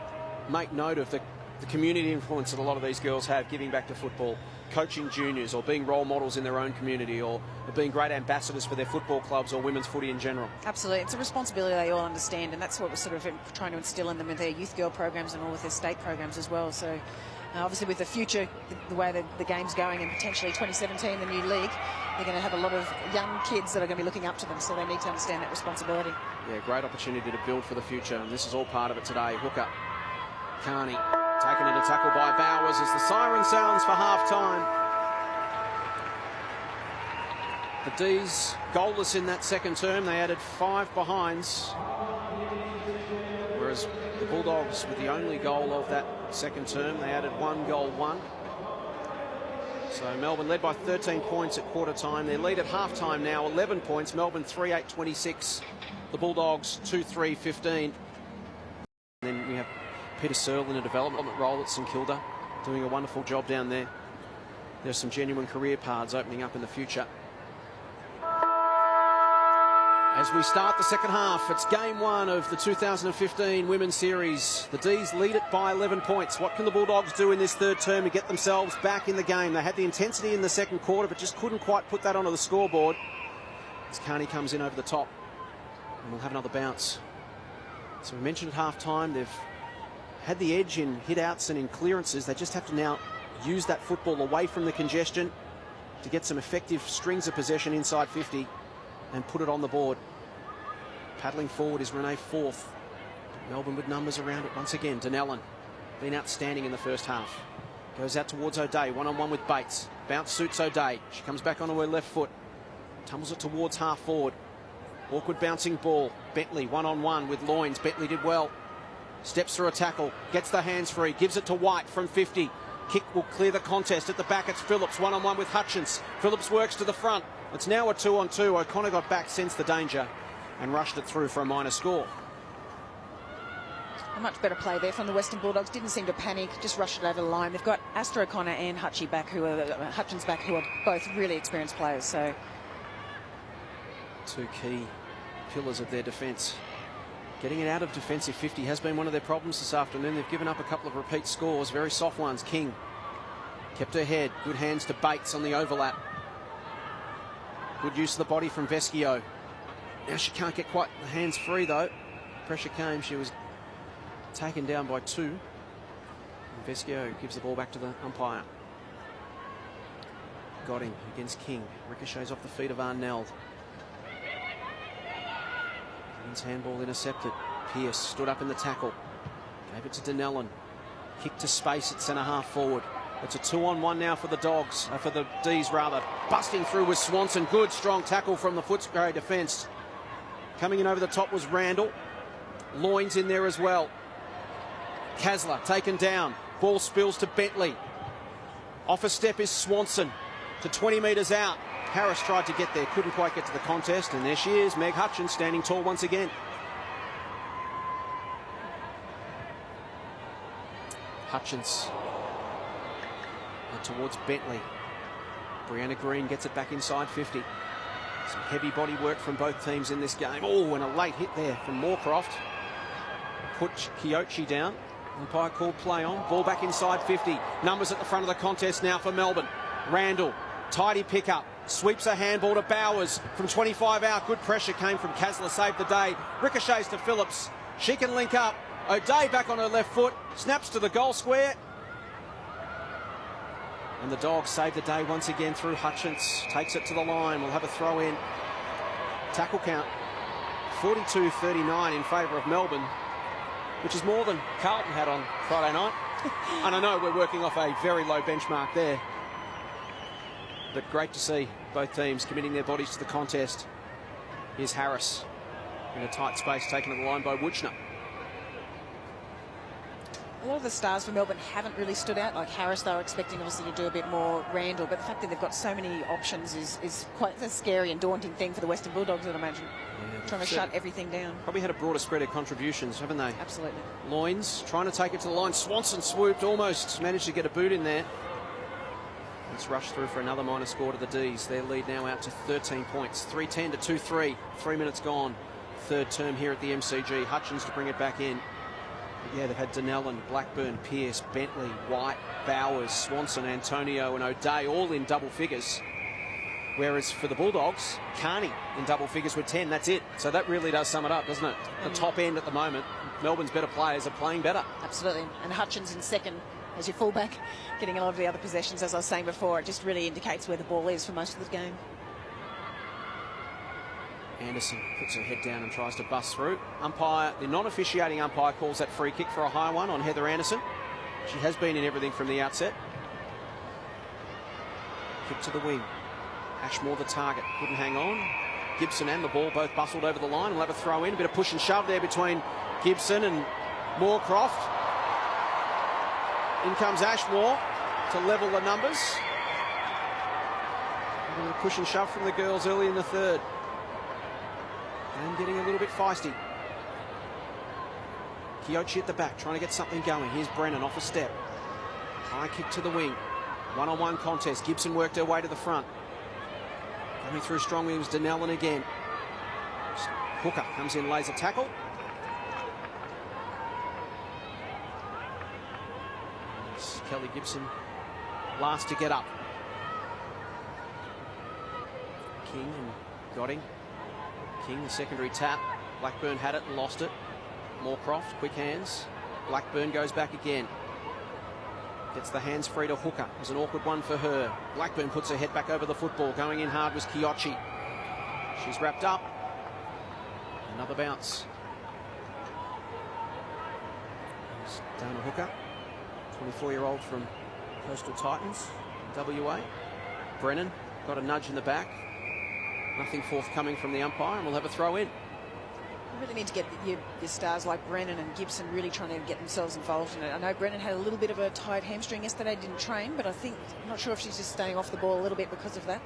make note of the community influence that a lot of these girls have giving back to football, coaching juniors or being role models in their own community or being great ambassadors for their football clubs or women's footy in general. Absolutely. It's a responsibility they all understand, and that's what we're sort of trying to instill in them with their youth girl programs and all with their state programs as well. So obviously with the future, the way the game's going and potentially 2017, the new league, they're going to have a lot of young kids that are going to be looking up to them, so they need to understand that responsibility. Yeah, great opportunity to build for the future, and this is all part of it today. Hooker, Carney, taken into tackle by Bowers as the siren sounds for half-time. The D's goalless in that second term. They added 5 behinds, whereas the Bulldogs, with the only goal of that second term, they added 1 goal, 1. So Melbourne led by 13 points at quarter time. Their lead at half-time now, 11 points. Melbourne 3-8-26. The Bulldogs 2-3-15. And then we have Peter Searle in a development role at St Kilda, doing a wonderful job down there. There's some genuine career paths opening up in the future. As we start the second half, it's game 1 of the 2015 Women's Series. The D's lead it by 11 points. What can the Bulldogs do in this third term to get themselves back in the game? They had the intensity in the second quarter, but just couldn't quite put that onto the scoreboard. As Carney comes in over the top, and we'll have another bounce. So we mentioned at half-time, they've had the edge in hit-outs and in clearances. They just have to now use that football away from the congestion to get some effective strings of possession inside 50 and put it on the board. Paddling forward is Renee Forth. Melbourne with numbers around it once again. Donnellan, been outstanding in the first half. Goes out towards O'Day, one-on-one with Bates. Bounce suits O'Day. She comes back onto her left foot. Tumbles it towards half forward. Awkward bouncing ball. Bentley, one-on-one with Loynes. Bentley did well. Steps through a tackle, gets the hands free, gives it to White from 50. Kick will clear the contest. At the back, it's Phillips, one-on-one with Hutchins. Phillips works to the front. It's now a 2-on-2. O'Connor got back, sensed the danger, and rushed it through for a minor score. A much better play there from the Western Bulldogs. Didn't seem to panic, just rushed it over the line. They've got Astor O'Connor and Hutchins back, who are both really experienced players. So 2 key pillars of their defence. Getting it out of defensive 50 has been one of their problems this afternoon. They've given up a couple of repeat scores, very soft ones. King kept her head. Good hands to Bates on the overlap. Good use of the body from Vescio. Now she can't get quite the hands free though. Pressure came. She was taken down by 2. And Vescio gives the ball back to the umpire. Got him against King. Ricochets off the feet of Arnell. King's handball intercepted. Pearce stood up in the tackle. Gave it to Donnellan. Kick to space at centre half forward. It's a 2-on-1 now for the Dogs, for the D's rather. Busting through with Swanson. Good strong tackle from the Footscray defence. Coming in over the top was Randall. Loynes in there as well. Kasler taken down. Ball spills to Bentley. Off a step is Swanson to 20 metres out. Harris tried to get there, couldn't quite get to the contest, and there she is, Meg Hutchins, standing tall once again. Hutchins towards Bentley. Brianna Green gets it back inside 50. Some heavy body work from both teams in this game. Oh, and a late hit there from Moorcroft. Put Kyochi down. Umpire called play on. Ball back inside 50. Numbers at the front of the contest now for Melbourne. Randall, tidy pickup. Sweeps a handball to Bowers from 25 out. Good pressure came from Kasler, saved the day. Ricochets to Phillips. She can link up. O'Day back on her left foot. Snaps to the goal square. And the Dogs save the day once again through Hutchins. Takes it to the line. We'll have a throw in. Tackle count 42-39 in favour of Melbourne, which is more than Carlton had on Friday night. And I know we're working off a very low benchmark there. but great to see both teams committing their bodies to the contest. Here's Harris in a tight space, taken to the line by Wuchner. A lot of the stars for Melbourne haven't really stood out. Like Harris, they were expecting obviously to do a bit more. Randall, but the fact that they've got so many options is quite a scary and daunting thing for the Western Bulldogs, I'd imagine. Yeah, trying to shut everything down. Probably had a broader spread of contributions, haven't they? Absolutely. Loins trying to take it to the line. Swanson swooped, almost managed to get a boot in there. Let's rush through for another minor score to the D's. Their lead now out to 13 points. 3-10 to 2-3. 3 minutes gone. Third term here at the MCG. Hutchins to bring it back in. But yeah, they've had Donnellan, Blackburn, Pearce, Bentley, White, Bowers, Swanson, Antonio and O'Day all in double figures. Whereas for the Bulldogs, Carney in double figures with 10. That's it. So that really does sum it up, doesn't it? The top end at the moment. Melbourne's better players are playing better. Absolutely. And Hutchins in second as your fullback, getting a lot of the other possessions, as I was saying before. It just really indicates where the ball is for most of the game. Anderson puts her head down and tries to bust through. Umpire, the non-officiating umpire, calls that free kick for a high one on Heather Anderson. She has been in everything from the outset. Kick to the wing. Ashmore the target. Couldn't hang on. Gibson and the ball both bustled over the line. We'll have a throw in. A bit of push and shove there between Gibson and Moorcroft. In comes Ashmore to level the numbers. A bit of push and shove from the girls early in the third. And getting a little bit feisty. Kiochi at the back, trying to get something going. Here's Brennan off a step. High kick to the wing. One-on-one contest. Gibson worked her way to the front. Coming through strongly was Donnellan again. Hooker comes in, lays a tackle. It's Kelly Gibson last to get up. King and Godding. King, the secondary tap. Blackburn had it and lost it. Moorcroft, quick hands. Blackburn goes back again. Gets the hands free to Hooker. It was an awkward one for her. Blackburn puts her head back over the football. Going in hard was Kiochi. She's wrapped up. Another bounce. There's Dana Hooker, 24-year-old from Coastal Titans, WA. Brennan got a nudge in the back. Nothing forthcoming from the umpire, and we'll have a throw in. You really need to get your stars like Brennan and Gibson really trying to get themselves involved in it. I know Brennan had a little bit of a tight hamstring yesterday, didn't train, but I'm not sure if she's just staying off the ball a little bit because of that.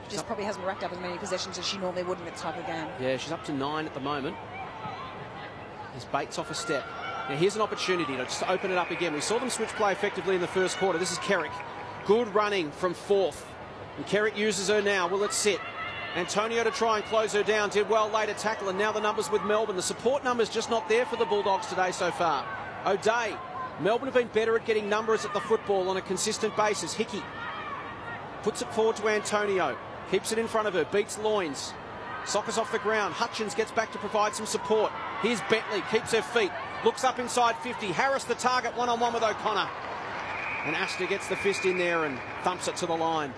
She just probably hasn't racked up as many possessions as she normally would in that type of game. Yeah, she's up to 9 at the moment. There's Bates off a step. Now here's an opportunity to just open it up again. We saw them switch play effectively in the first quarter. This is Kerrick. Good running from fourth. And Kerrick uses her now. Will it sit? Antonio to try and close her down. Did well later tackle, and now the numbers with Melbourne. The support numbers just not there for the Bulldogs today so far. O'Day. Melbourne have been better at getting numbers at the football on a consistent basis. Hickey puts it forward to Antonio. Keeps it in front of her. Beats Loins. Sockers off the ground. Hutchins gets back to provide some support. Here's Bentley. Keeps her feet. Looks up inside 50. Harris the target. One-on-one with O'Connor. And Astor gets the fist in there and thumps it to the line.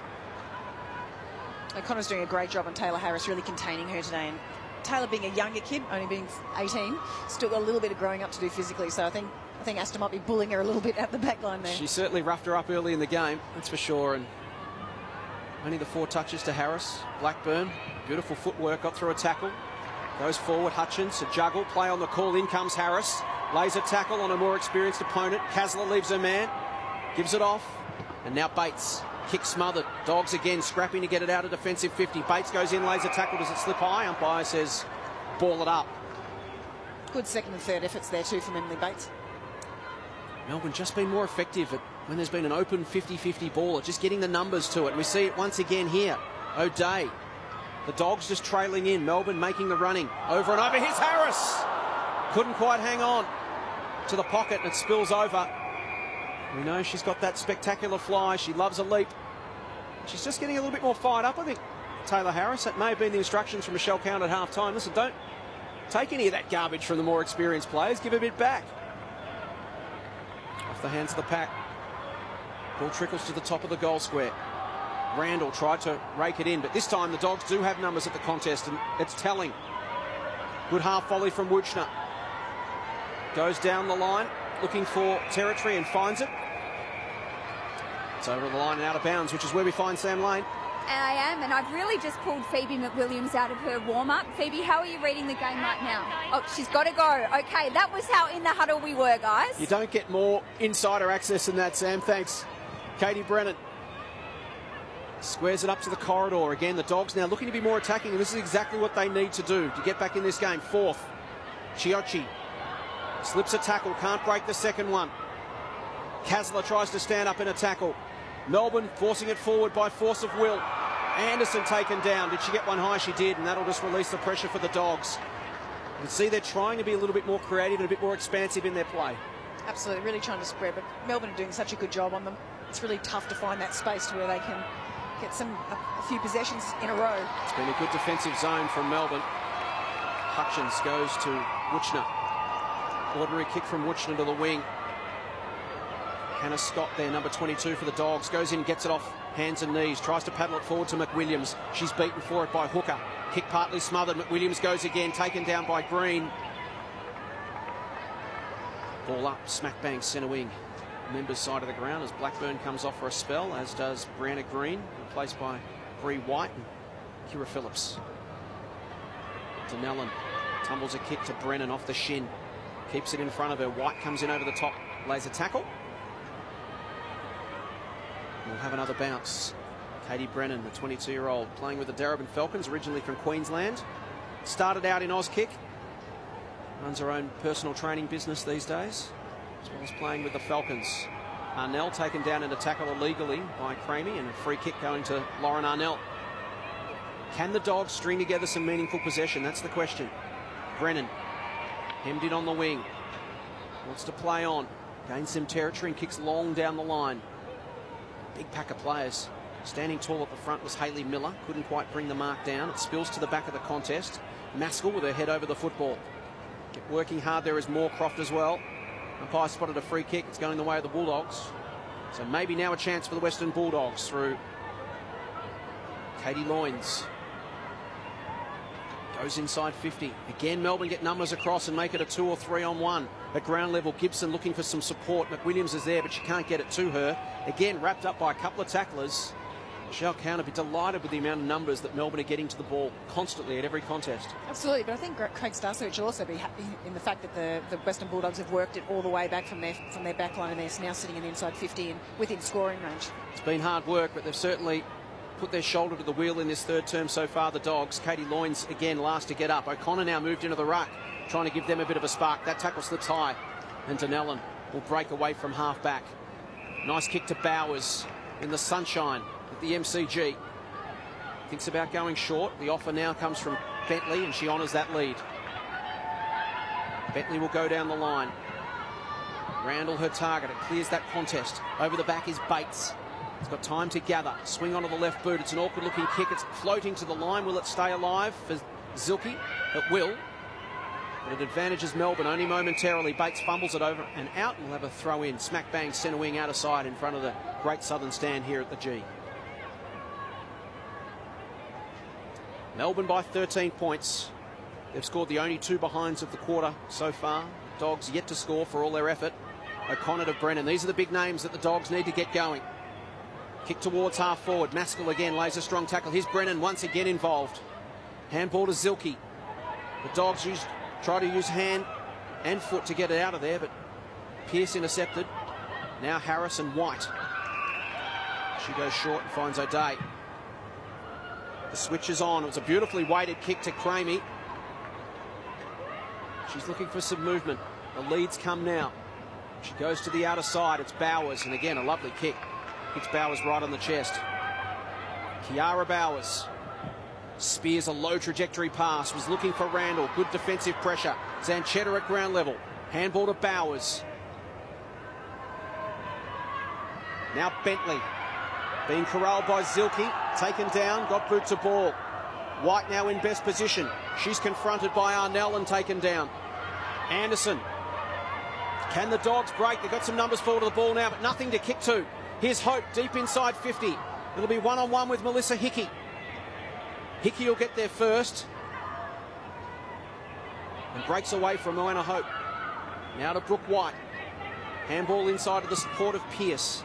O'Connor's doing a great job on Taylor Harris, really containing her today. And Taylor, being a younger kid, only being 18, still got a little bit of growing up to do physically. So I think Astor might be bullying her a little bit at the back line there. She certainly roughed her up early in the game, that's for sure. And only the 4 touches to Harris. Blackburn, beautiful footwork, got through a tackle. Goes forward, Hutchins, a juggle, play on the call. In comes Harris. Lays a tackle on a more experienced opponent. Kasler leaves her man, gives it off. And now Bates. Kick smothered. Dogs again scrapping to get it out of defensive 50. Bates goes in, lays a tackle. Does it slip high? Umpire says ball it up. Good second and third efforts there too from Emily Bates. Melbourne just been more effective at when there's been an open 50-50 ball, at just getting the numbers to it. And we see it once again here. O'Day. The Dogs just trailing in. Melbourne making the running. Over and over. Here's Harris. Couldn't quite hang on to the pocket, and it spills over. We know she's got that spectacular fly. She loves a leap. She's just getting a little bit more fired up, I think, Taylor Harris. That may have been the instructions from Michelle Count at half-time. Listen, don't take any of that garbage from the more experienced players. Give a bit back. Off the hands of the pack. Ball trickles to the top of the goal square. Randall tried to rake it in, but this time the Dogs do have numbers at the contest, and it's telling. Good half volley from Wuchner. Goes down the line, looking for territory and finds it. It's over the line and out of bounds, which is where we find Sam Lane. I am, and I've really just pulled Phoebe McWilliams out of her warm-up. Phoebe, how are you reading the game right now? Oh, she's got to go. Okay, that was how in the huddle we were, guys. You don't get more insider access than that, Sam. Thanks. Katie Brennan squares it up to the corridor. Again, the Dogs now looking to be more attacking, and this is exactly what they need to do to get back in this game. Fourth, Chiocci slips a tackle, can't break the second one. Kasler tries to stand up in a tackle. Melbourne forcing it forward by force of will. Anderson taken down. Did she get one high? She did, and that'll just release the pressure for the Dogs. You can see they're trying to be a little bit more creative and a bit more expansive in their play. Absolutely, really trying to spread, but Melbourne are doing such a good job on them. It's really tough to find that space to where they can get a few possessions in a row. It's been a good defensive zone from Melbourne. Hutchins goes to Wuchner. Ordinary kick from Wuchner to the wing. Hannah Scott there, number 22 for the Dogs. Goes in, gets it off hands and knees. Tries to paddle it forward to McWilliams. She's beaten for it by Hooker. Kick partly smothered. McWilliams goes again, taken down by Green. Ball up, smack bang, centre wing. Members' side of the ground as Blackburn comes off for a spell, as does Brianna Green, replaced by Bree White and Kira Phillips. Denellen tumbles a kick to Brennan off the shin. Keeps it in front of her. White comes in over the top, lays a tackle. We'll have another bounce. Katie Brennan, the 22-year-old, playing with the Darebin Falcons, originally from Queensland. Started out in Auskick. Runs her own personal training business these days, as well as playing with the Falcons. Arnell taken down in a tackle illegally by Cramey, and a free kick going to Lauren Arnell. Can the Dogs string together some meaningful possession? That's the question. Brennan, hemmed in on the wing. Wants to play on. Gains some territory and kicks long down the line. Big pack of players. Standing tall at the front was Hayley Miller. Couldn't quite bring the mark down. It spills to the back of the contest. Maskell with her head over the football. Working hard there is Moorcroft as well. Umpire spotted a free kick. It's going the way of the Bulldogs. So maybe now a chance for the Western Bulldogs through Katie Loynes. Goes inside 50. Again, Melbourne get numbers across and make it a 2 or 3 on 1. At ground level, Gibson looking for some support. McWilliams is there, but she can't get it to her. Again, wrapped up by a couple of tacklers. Michelle Counter be delighted with the amount of numbers that Melbourne are getting to the ball constantly at every contest. Absolutely, but I think Craig Starsearch will also be happy in the fact that the Western Bulldogs have worked it all the way back from their back line, and they're now sitting in the inside 50 and within scoring range. It's been hard work, but they've certainly put their shoulder to the wheel in this third term so far, the Dogs. Katie Loynes again last to get up. O'Connor now moved into the ruck, trying to give them a bit of a spark. That tackle slips high, and Denellen will break away from half back. Nice kick to Bowers in the sunshine at the MCG. Thinks about going short. The offer now comes from Bentley, and she honours that lead. Bentley will go down the line. Randall her target. It clears that contest. Over the back is Bates. He's got time to gather. Swing onto the left boot. It's an awkward looking kick. It's floating to the line. Will it stay alive for Zilke? It will. But it advantages Melbourne only momentarily. Bates fumbles it over and out. We'll have a throw in. Smack bang centre wing out of side in front of the Great Southern Stand here at the G. Melbourne by 13 points. They've scored the only 2 behinds of the quarter so far. Dogs yet to score for all their effort. O'Connor to Brennan. These are the big names that the Dogs need to get going. Kick towards half forward. Maskell again lays a strong tackle. Here's Brennan once again involved. Handball to Zilke. The Dogs try to use hand and foot to get it out of there, but Pearce intercepted. Now Harris and White. She goes short and finds O'Day. The switch is on. It was a beautifully weighted kick to Cramey. She's looking for some movement. The leads come now. She goes to the outer side. It's Bowers, and again a lovely kick. Hits Bowers right on the chest. Kiara Bowers spears a low trajectory pass. Was looking for Randall. Good defensive pressure. Zanchetta at ground level. Handball to Bowers. Now Bentley. Being corralled by Zilke. Taken down. Got boot to ball. White now in best position. She's confronted by Arnell and taken down. Anderson. Can the Dogs break? They've got some numbers forward to the ball now, but nothing to kick to. Here's Hope deep inside 50. It'll be 1-on-1 with Melissa Hickey. Hickey will get there first. And breaks away from Moana Hope. Now to Brooke White. Handball inside of the support of Pearce.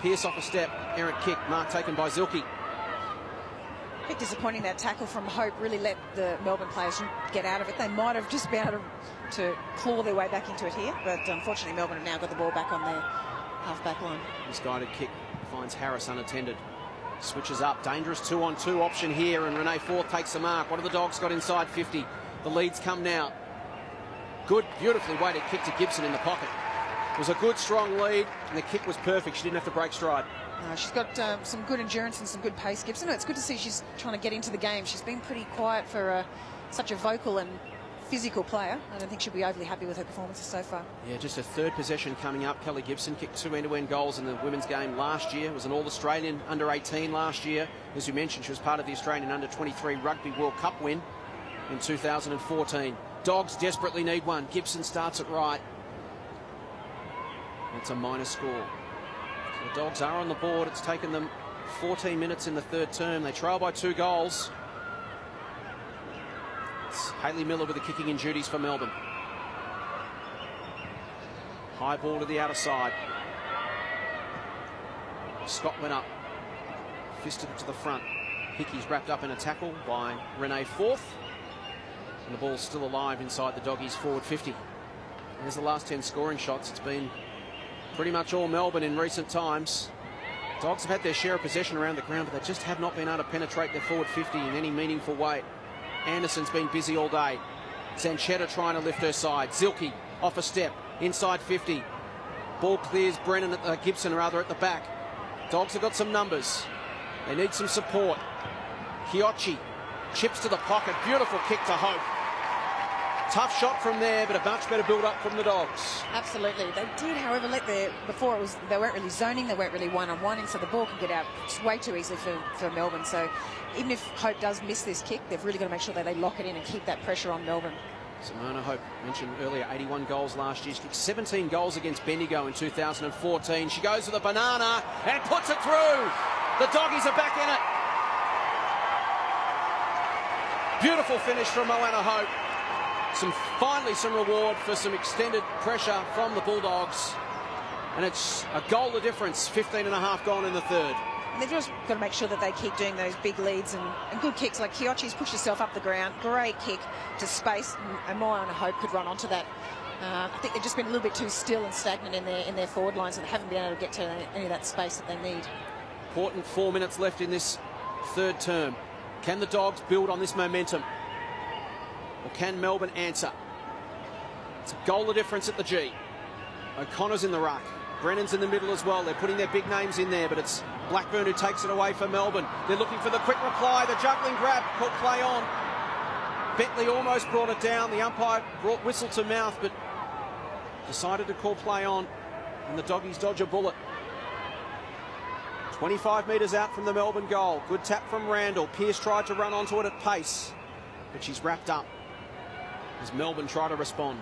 Pearce off a step. Errant kick. Mark taken by Zilke. A bit disappointing that tackle from Hope really let the Melbourne players get out of it. They might have just been able to claw their way back into it here, but unfortunately Melbourne have now got the ball back on their half-back line. This guided kick finds Harris unattended. Switches up, dangerous 2-on-2 option here, and Renee Forth takes the mark. What have the Dogs got inside 50? The leads come now. Good, beautifully weighted kick to Gibson in the pocket. It was a good, strong lead, and the kick was perfect. She didn't have to break stride. She's got some good endurance and some good pace, Gibson. It's good to see she's trying to get into the game. She's been pretty quiet for such a vocal and physical player. I don't think she'll be overly happy with her performances so far. Yeah, just a third possession coming up. Kelly Gibson kicked 2 end-to-end goals in the women's game last year. Was an All-Australian under-18 last year. As you mentioned, she was part of the Australian under-23 Rugby World Cup win in 2014. Dogs desperately need one. Gibson starts it right. It's a minor score. The Dogs are on the board. It's taken them 14 minutes in the third term. They trail by 2 goals. It's Hayley Miller with the kicking in duties for Melbourne. High ball to the outer side. Scott went up. Fisted it to the front. Hickey's wrapped up in a tackle by Renee Forth. And the ball's still alive inside the Doggies' forward 50. There's the last 10 scoring shots. It's been pretty much all Melbourne in recent times. Dogs have had their share of possession around the ground, but they just have not been able to penetrate their forward 50 in any meaningful way. Anderson's been busy all day. Zanchetta trying to lift her side. Zilke off a step, inside 50. Ball clears Brennan at Gibson rather at the back. Dogs have got some numbers. They need some support. Kiochi chips to the pocket. Beautiful kick to Hope. Tough shot from there, but a much better build-up from the Dogs. Absolutely. They did, however, before they weren't really zoning, they weren't really one-on-one, so the ball can get out way too easily for Melbourne. So even if Hope does miss this kick, they've really got to make sure that they lock it in and keep that pressure on Melbourne. Simona Hope, mentioned earlier, 81 goals last year. She kicked 17 goals against Bendigo in 2014. She goes with a banana and puts it through. The Doggies are back in it. Beautiful finish from Moana Hope. Finally some reward for some extended pressure from the Bulldogs. And it's a goal the difference, 15.5 gone in the third. And they've just got to make sure that they keep doing those big leads and good kicks. Like Kiochi's pushed herself up the ground. Great kick to space, and Moana Hope could run onto that. I think they've just been a little bit too still and stagnant in their forward line, so they haven't been able to get to any of that space that they need. Important 4 minutes left in this third term. Can the Dogs build on this momentum? Or can Melbourne answer? It's a goal of difference at the G. O'Connor's in the ruck. Brennan's in the middle as well. They're putting their big names in there, but it's Blackburn who takes it away for Melbourne. They're looking for the quick reply. The juggling grab, called play on. Bentley almost brought it down. The umpire brought whistle to mouth, but decided to call play on, and the Doggies dodge a bullet. 25 metres out from the Melbourne goal. Good tap from Randall. Pearce tried to run onto it at pace, but she's wrapped up as Melbourne try to respond.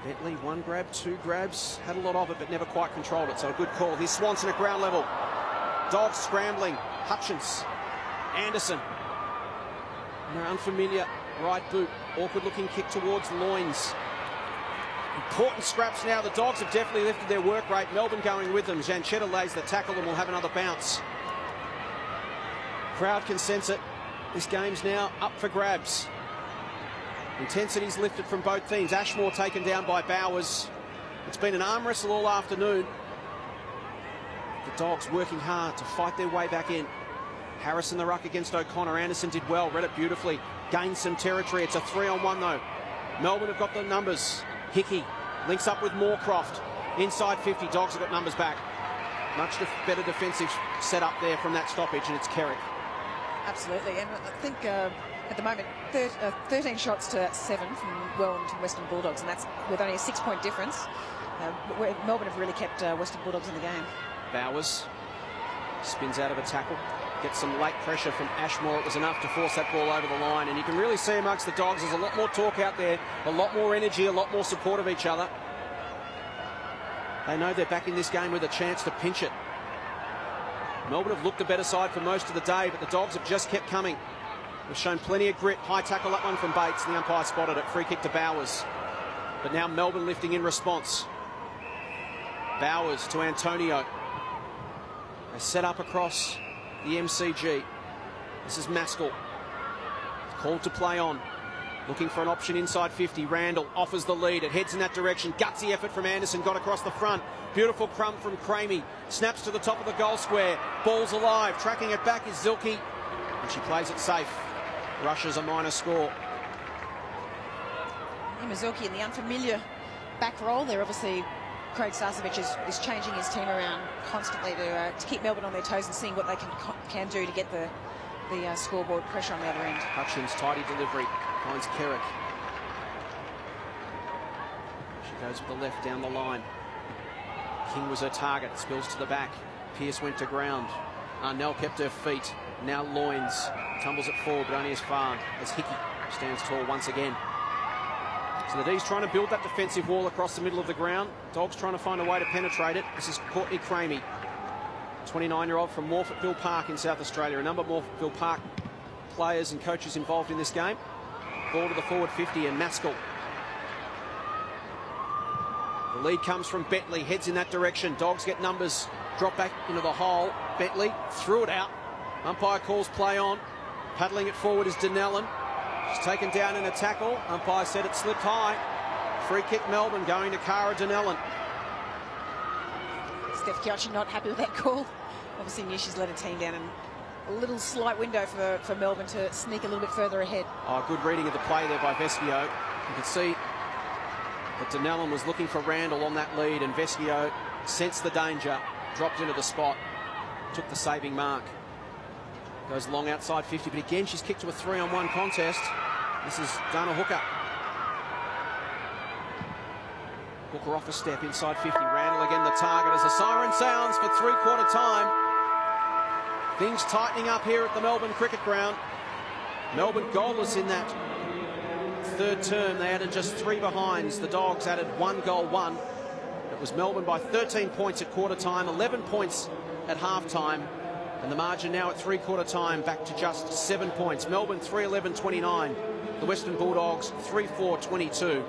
Bentley, 1 grab, 2 grabs, had a lot of it, but never quite controlled it, so a good call. Here's Swanson at ground level. Dogs scrambling. Hutchins, Anderson. No unfamiliar right boot. Awkward looking kick towards loins. Important scraps now. The Dogs have definitely lifted their work rate. Melbourne going with them. Zanchetta lays the tackle and will have another bounce. Crowd can sense it. This game's now up for grabs. Intensity's lifted from both teams. Ashmore taken down by Bowers. It's been an arm wrestle all afternoon. The Dogs working hard to fight their way back in. Harris in the ruck against O'Connor. Anderson did well, read it beautifully. Gained some territory. It's a 3-on-1 though. Melbourne have got the numbers. Hickey links up with Moorcroft. Inside 50, Dogs have got numbers back. Much better defensive setup there from that stoppage, and it's Kerrick. Absolutely, and I think at the moment 13 shots to 7 from Melbourne and Western Bulldogs, and that's with only a 6-point difference. Melbourne have really kept Western Bulldogs in the game. Bowers spins out of a tackle, gets some late pressure from Ashmore. It was enough to force that ball over the line, and you can really see amongst the Dogs there's a lot more talk out there, a lot more energy, a lot more support of each other. They know they're back in this game with a chance to pinch it. Melbourne have looked the better side for most of the day, but the Dogs have just kept coming. They've shown plenty of grit. High tackle, that one from Bates. The umpire spotted it. Free kick to Bowers. But now Melbourne lifting in response. Bowers to Antonio. They set up across the MCG. This is Maskell. Called to play on. Looking for an option inside 50. Randall offers the lead. It heads in that direction. Gutsy effort from Anderson. Got across the front. Beautiful crumb from Cramey. Snaps to the top of the goal square. Ball's alive. Tracking it back is Zilke. And she plays it safe. Rushes a minor score. Zilke in the unfamiliar back role there. Obviously, Craig Starcevich is changing his team around constantly to keep Melbourne on their toes and seeing what they can do to get the scoreboard pressure on the other end. Hutchins, tidy delivery. Finds Kerrick. She goes with the left down the line. King was her target. Spills to the back. Pearce went to ground. Nell kept her feet. Now Loins tumbles it forward, but only as far as Hickey stands tall once again. So the D's trying to build that defensive wall across the middle of the ground. Dogs trying to find a way to penetrate it. This is Courtney Cramey, 29-year-old from Morphettville Park in South Australia. A number of Morphettville Park players and coaches involved in this game. Ball to the forward 50 and Maskell. The lead comes from Bentley, heads in that direction. Dogs get numbers, drop back into the hole. Bentley threw it out. Umpire calls play on. Paddling it forward is Donnellan. She's taken down in a tackle. Umpire said it slipped high. Free kick Melbourne going to Cara Donnellan. Steph Kiyoshi not happy with that call. Obviously knew she's let her team down, and a little slight window for Melbourne to sneak a little bit further ahead. Oh, good reading of the play there by Vescio. You can see that Donnellan was looking for Randall on that lead, and Vescio sensed the danger, dropped into the spot, took the saving mark. Goes long outside 50, but again she's kicked to a 3-on-1 contest. This is Dana Hooker. Hooker off a step inside 50. Randall again the target as the siren sounds for three-quarter time. Things tightening up here at the Melbourne Cricket Ground. Melbourne goalless in that third term. They added just 3 behinds. The Dogs added 1 goal, 1. It was Melbourne by 13 points at quarter time, 11 points at half time. And the margin now at three-quarter time back to just 7 points. Melbourne 3-11-29. The Western Bulldogs 3-4-22.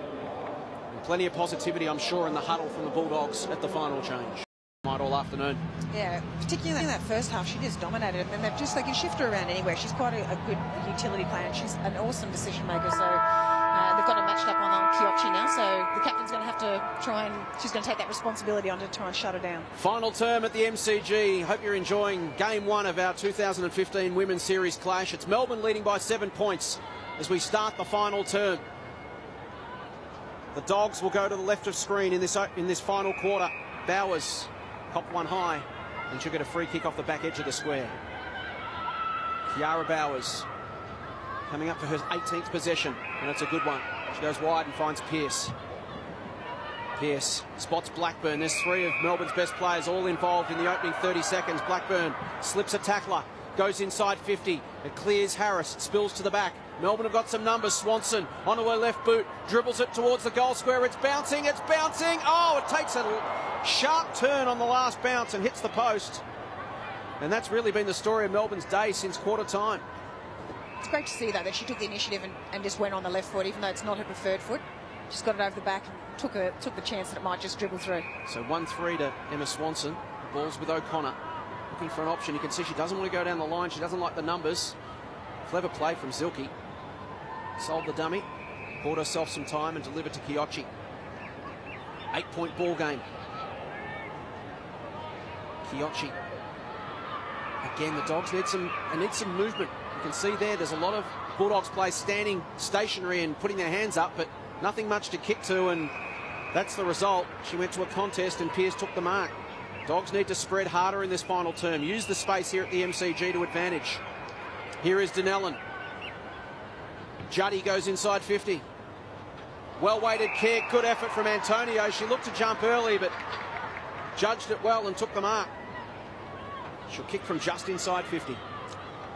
Plenty of positivity, I'm sure, in the huddle from the Bulldogs at the final change. All afternoon. Yeah, particularly in that first half, she just dominated, and then they can shift her around anywhere. She's quite a good utility player, and she's an awesome decision maker. So they've got her matched up on Kiyoshi now. So the captain's going to have to try and she's going to take that responsibility on to try and shut her down. Final term at the MCG. Hope you're enjoying game 1 of our 2015 Women's Series clash. It's Melbourne leading by 7 points as we start the final term. The Dogs will go to the left of screen in this final quarter. Bowers popped one high, and she'll get a free kick off the back edge of the square. Kiara Bowers coming up for her 18th possession, and it's a good one. She goes wide and finds Pearce. Pearce spots Blackburn. There's 3 of Melbourne's best players all involved in the opening 30 seconds. Blackburn slips a tackler, goes inside 50. It clears Harris, spills to the back. Melbourne have got some numbers. Swanson onto her left boot, dribbles it towards the goal square. It's bouncing, it's bouncing. Oh, it takes a sharp turn on the last bounce and hits the post. And that's really been the story of Melbourne's day since quarter time. It's great to see that she took the initiative and just went on the left foot, even though it's not her preferred foot. She's got it over the back and took the chance that it might just dribble through. So 1-3 to Emma Swanson. The ball's with O'Connor. Looking for an option. You can see she doesn't want to go down the line. She doesn't like the numbers. Clever play from Zilke. Sold the dummy. Bought herself some time and delivered to Kiyoshi. 8-point ball game. Kiyoshi. Again, the Dogs need some movement. You can see there's a lot of Bulldogs players standing stationary and putting their hands up, but nothing much to kick to, and that's the result. She went to a contest and Pearce took the mark. Dogs need to spread harder in this final term. Use the space here at the MCG to advantage. Here is Donnellan. Juddy goes inside 50. Well-weighted kick. Good effort from Antonio. She looked to jump early, but judged it well and took the mark. She'll kick from just inside 50.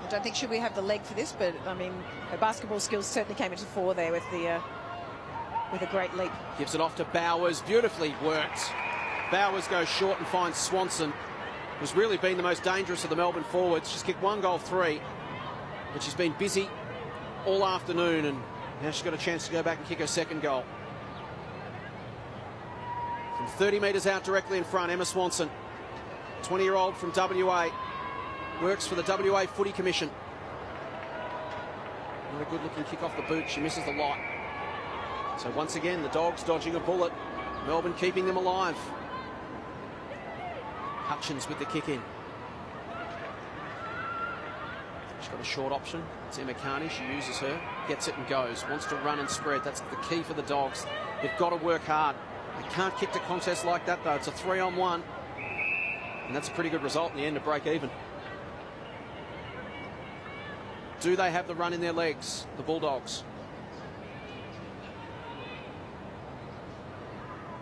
I don't think she'll have the leg for this, but I mean, her basketball skills certainly came into fore there with a great leap. Gives it off to Bowers. Beautifully worked. Bowers goes short and finds Swanson, who's really been the most dangerous of the Melbourne forwards. She's kicked 1 goal, 3, but she's been busy all afternoon, and now she's got a chance to go back and kick her 2nd goal. From 30 metres out directly in front, Emma Swanson, 20-year-old from WA, works for the WA Footy Commission. Not a good-looking kick off the boot. She misses the lot. So once again, the Dogs dodging a bullet. Melbourne keeping them alive. Hutchins with the kick in. She's got a short option. It's Emma Carney. She uses her, gets it and goes. Wants to run and spread. That's the key for the Dogs. They've got to work hard. They can't kick to contest like that, though. It's a 3-on-1. And that's a pretty good result in the end to break even. Do they have the run in their legs, the Bulldogs?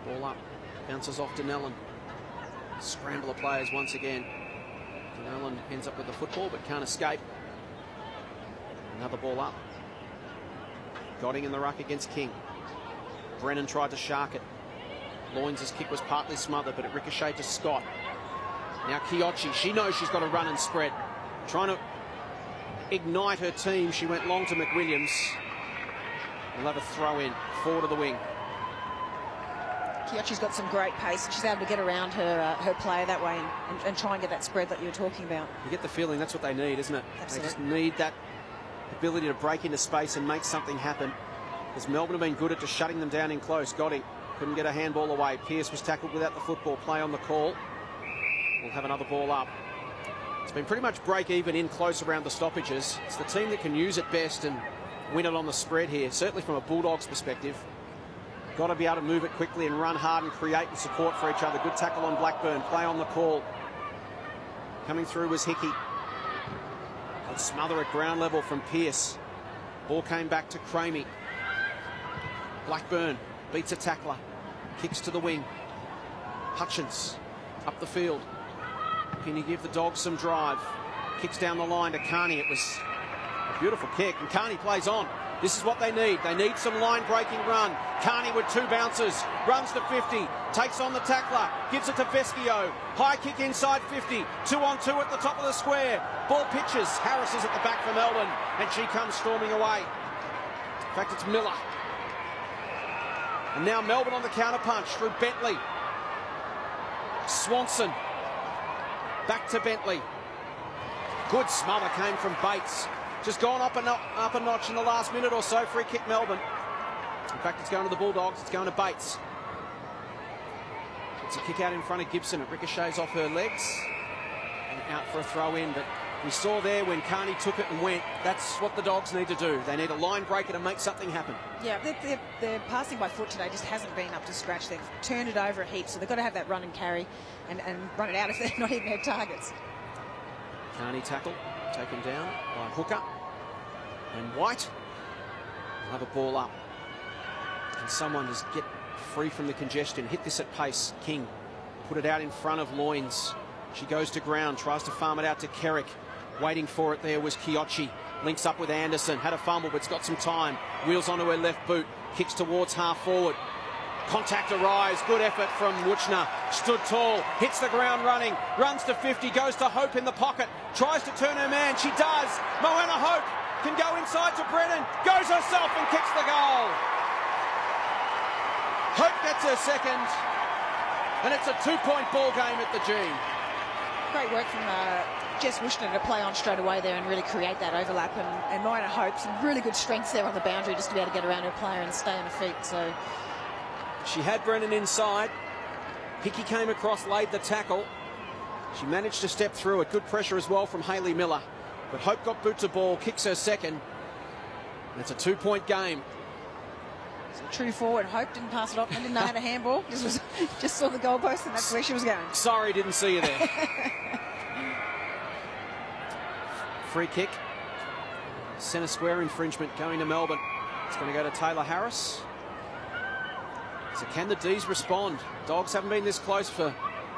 Ball up. Bounces off Donnellan. Scramble of players once again. Donnellan ends up with the football but can't escape. Another ball up. Godding in the ruck against King. Brennan tried to shark it. Loynes' kick was partly smothered, but it ricocheted to Scott. Now Kiochi, she knows she's got to run and spread. Trying to ignite her team. She went long to McWilliams. We'll have a throw in, forward of the wing. Kiochi's got some great pace and she's able to get around her player that way and try and get that spread that you were talking about. You get the feeling that's what they need, isn't it? Absolutely. They just need that ability to break into space and make something happen. Because Melbourne have been good at just shutting them down in close. Godding couldn't get a handball away. Pearce was tackled without the football. Play on the call. We'll have another ball up. It's been pretty much break even in close around the stoppages. It's the team that can use it best and win it on the spread here, certainly from a Bulldogs perspective. Got to be able to move it quickly and run hard and create and support for each other. Good tackle on Blackburn. Play on the call. Coming through was Hickey. Good smother at ground level from Pearce. Ball came back to Cramey. Blackburn beats a tackler. Kicks to the wing. Hutchins up the field. Can you give the Dogs some drive? Kicks down the line to Carney. It was a beautiful kick, and Carney plays on. This is what they need. They need some line-breaking run. Carney with 2 bounces. Runs to 50. Takes on the tackler. Gives it to Vescio. High kick inside 50. 2-on-2 at the top of the square. Ball pitches. Harris is at the back for Melbourne, and she comes storming away. In fact, it's Miller. And now Melbourne on the counter-punch through Bentley. Swanson. Back to Bentley. Good smother came from Bates. Just gone up a notch in the last minute or so. Free kick Melbourne. In fact, it's going to the Bulldogs. It's going to Bates. It's a kick out in front of Gibson. It ricochets off her legs and out for a throw in. But we saw there when Carney took it and went, that's what the Dogs need to do. They need a line breaker to make something happen. Yeah, their passing by foot today just hasn't been up to scratch. They've turned it over a heap, so they've got to have that run and carry and run it out if they're not hitting their targets. Carney tackle, taken down by Hooker. And White will have a ball up. Can someone just get free from the congestion? Hit this at pace. King put it out in front of Loynes. She goes to ground, tries to farm it out to Kerrick. Waiting for it there was Kiochi. Links up with Anderson. Had a fumble, but it's got some time. Wheels onto her left boot. Kicks towards half forward. Contact arrives. Good effort from Wuchner. Stood tall. Hits the ground running. Runs to 50. Goes to Hope in the pocket. Tries to turn her man. She does. Moana Hope can go inside to Brennan. Goes herself and kicks the goal. Hope gets her second. And it's a 2-point ball game at the G. Great work from Jess Wuchner to play on straight away there and really create that overlap. And Moana Hope, some really good strengths there on the boundary just to be able to get around her player and stay on her feet. So she had Brennan inside. Hickey came across, laid the tackle. She managed to step through it. Good pressure as well from Hayley Miller. But Hope got boot to ball, kicks her second. And it's a 2-point game. So true forward. Hope didn't pass it off and didn't know how to handball. Just saw the goalpost and that's where she was going. Sorry, didn't see you there. Free kick. Centre square infringement going to Melbourne. It's going to go to Taylor Harris. So can the D's respond? Dogs haven't been this close for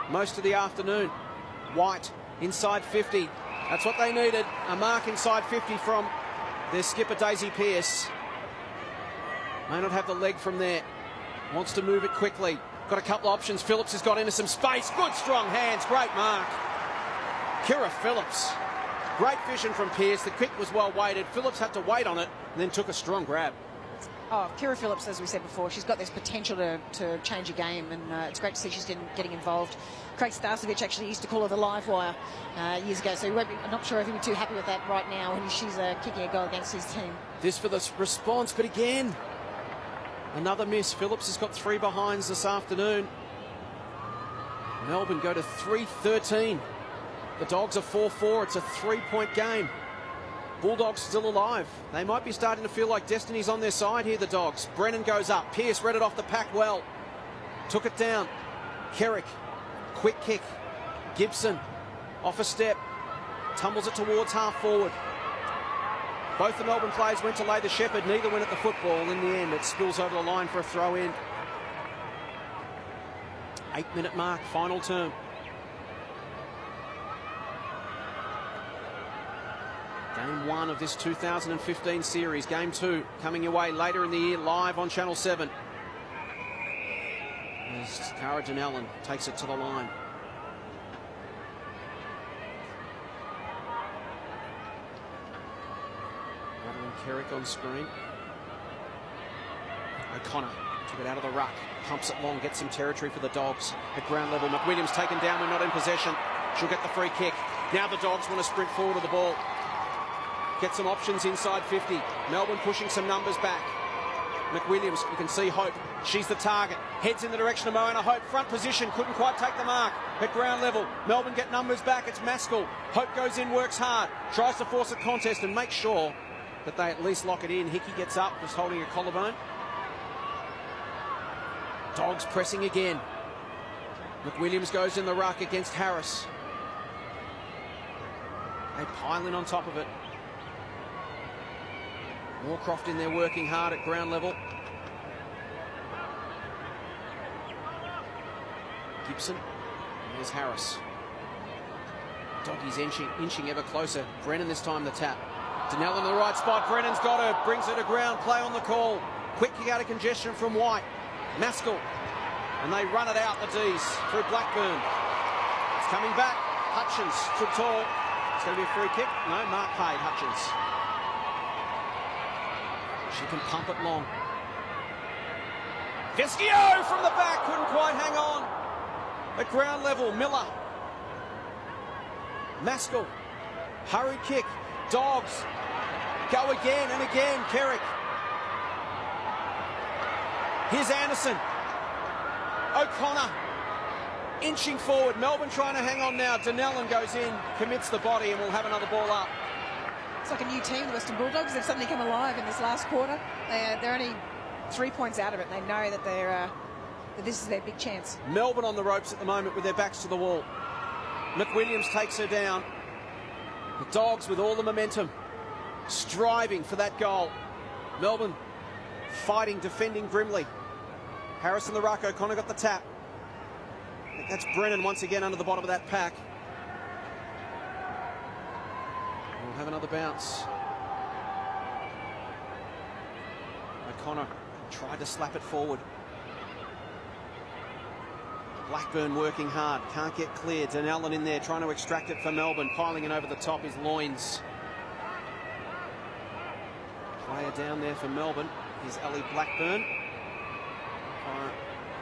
most of the afternoon. White inside 50. That's what they needed. A mark inside 50 from their skipper Daisy Pearce. May not have the leg from there. Wants to move it quickly. Got a couple of options. Phillips has got into some space. Good strong hands. Great mark. Kira Phillips. Great vision from Pearce. The kick was well weighted. Phillips had to wait on it and then took a strong grab. Oh, Kira Phillips, as we said before, she's got this potential to change a game, and it's great to see she's getting involved. Craig Starcevic actually used to call her the live wire years ago, so I'm not sure if he'd be too happy with that right now when she's kicking a goal against his team. This for the response, but again, another miss. Phillips has got 3 behinds this afternoon. Melbourne go to 3-13. The Dogs are 4-4. It's a 3-point game. Bulldogs still alive. They might be starting to feel like destiny's on their side here, the Dogs. Brennan goes up. Pearce read it off the pack well. Took it down. Kerrick. Quick kick. Gibson. Off a step. Tumbles it towards half forward. Both the Melbourne players went to lay the shepherd. Neither went at the football. In the end, it spills over the line for a throw in. 8-minute mark. Final term. Game 1 of this 2015 series. Game 2 coming your way later in the year, live on Channel 7. As Cara Donnellan takes it to the line. Madeline Kerrick on screen. O'Connor took it out of the ruck. Pumps it long, gets some territory for the Dogs. At ground level, McWilliams taken down when not in possession. She'll get the free kick. Now the Dogs want to sprint forward to the ball. Get some options inside 50. Melbourne pushing some numbers back. McWilliams, you can see Hope. She's the target. Heads in the direction of Moana Hope. Front position, couldn't quite take the mark. At ground level, Melbourne get numbers back. It's Maskell. Hope goes in, works hard. Tries to force a contest and make sure that they at least lock it in. Hickey gets up, just holding a collarbone. Dogs pressing again. McWilliams goes in the ruck against Harris. They pile in on top of it. Moorcroft in there working hard at ground level. Gibson. There's Harris. Doggies inching ever closer. Brennan this time the tap. Donnellan in the right spot. Brennan's got her. Brings her to ground. Play on the call. Quick kick out of congestion from White. Maskell. And they run it out, the D's, through Blackburn. It's coming back. Hutchins stood tall. It's going to be a free kick. No, Mark paid Hutchins. She can pump it long. Vescio from the back, couldn't quite hang on. At ground level, Miller. Maskell. Hurry kick. Dogs. Go again and again. Kerrick. Here's Anderson. O'Connor. Inching forward. Melbourne trying to hang on now. Donnellan goes in, commits the body, and we'll have another ball up. It's like a new team, the Western Bulldogs. They've suddenly come alive in this last quarter. They're only 3 points out of it. They know that that this is their big chance. Melbourne on the ropes at the moment with their backs to the wall. McWilliams takes her down. The Dogs with all the momentum, striving for that goal. Melbourne fighting, defending grimly. Harris in the ruck. O'Connor got the tap. That's Brennan once again under the bottom of that pack. We'll have another bounce. O'Connor tried to slap it forward. Blackburn working hard, can't get clear. Donnellan in there trying to extract it for Melbourne. Piling in over the top is Loynes. Player down there for Melbourne is Ellie Blackburn.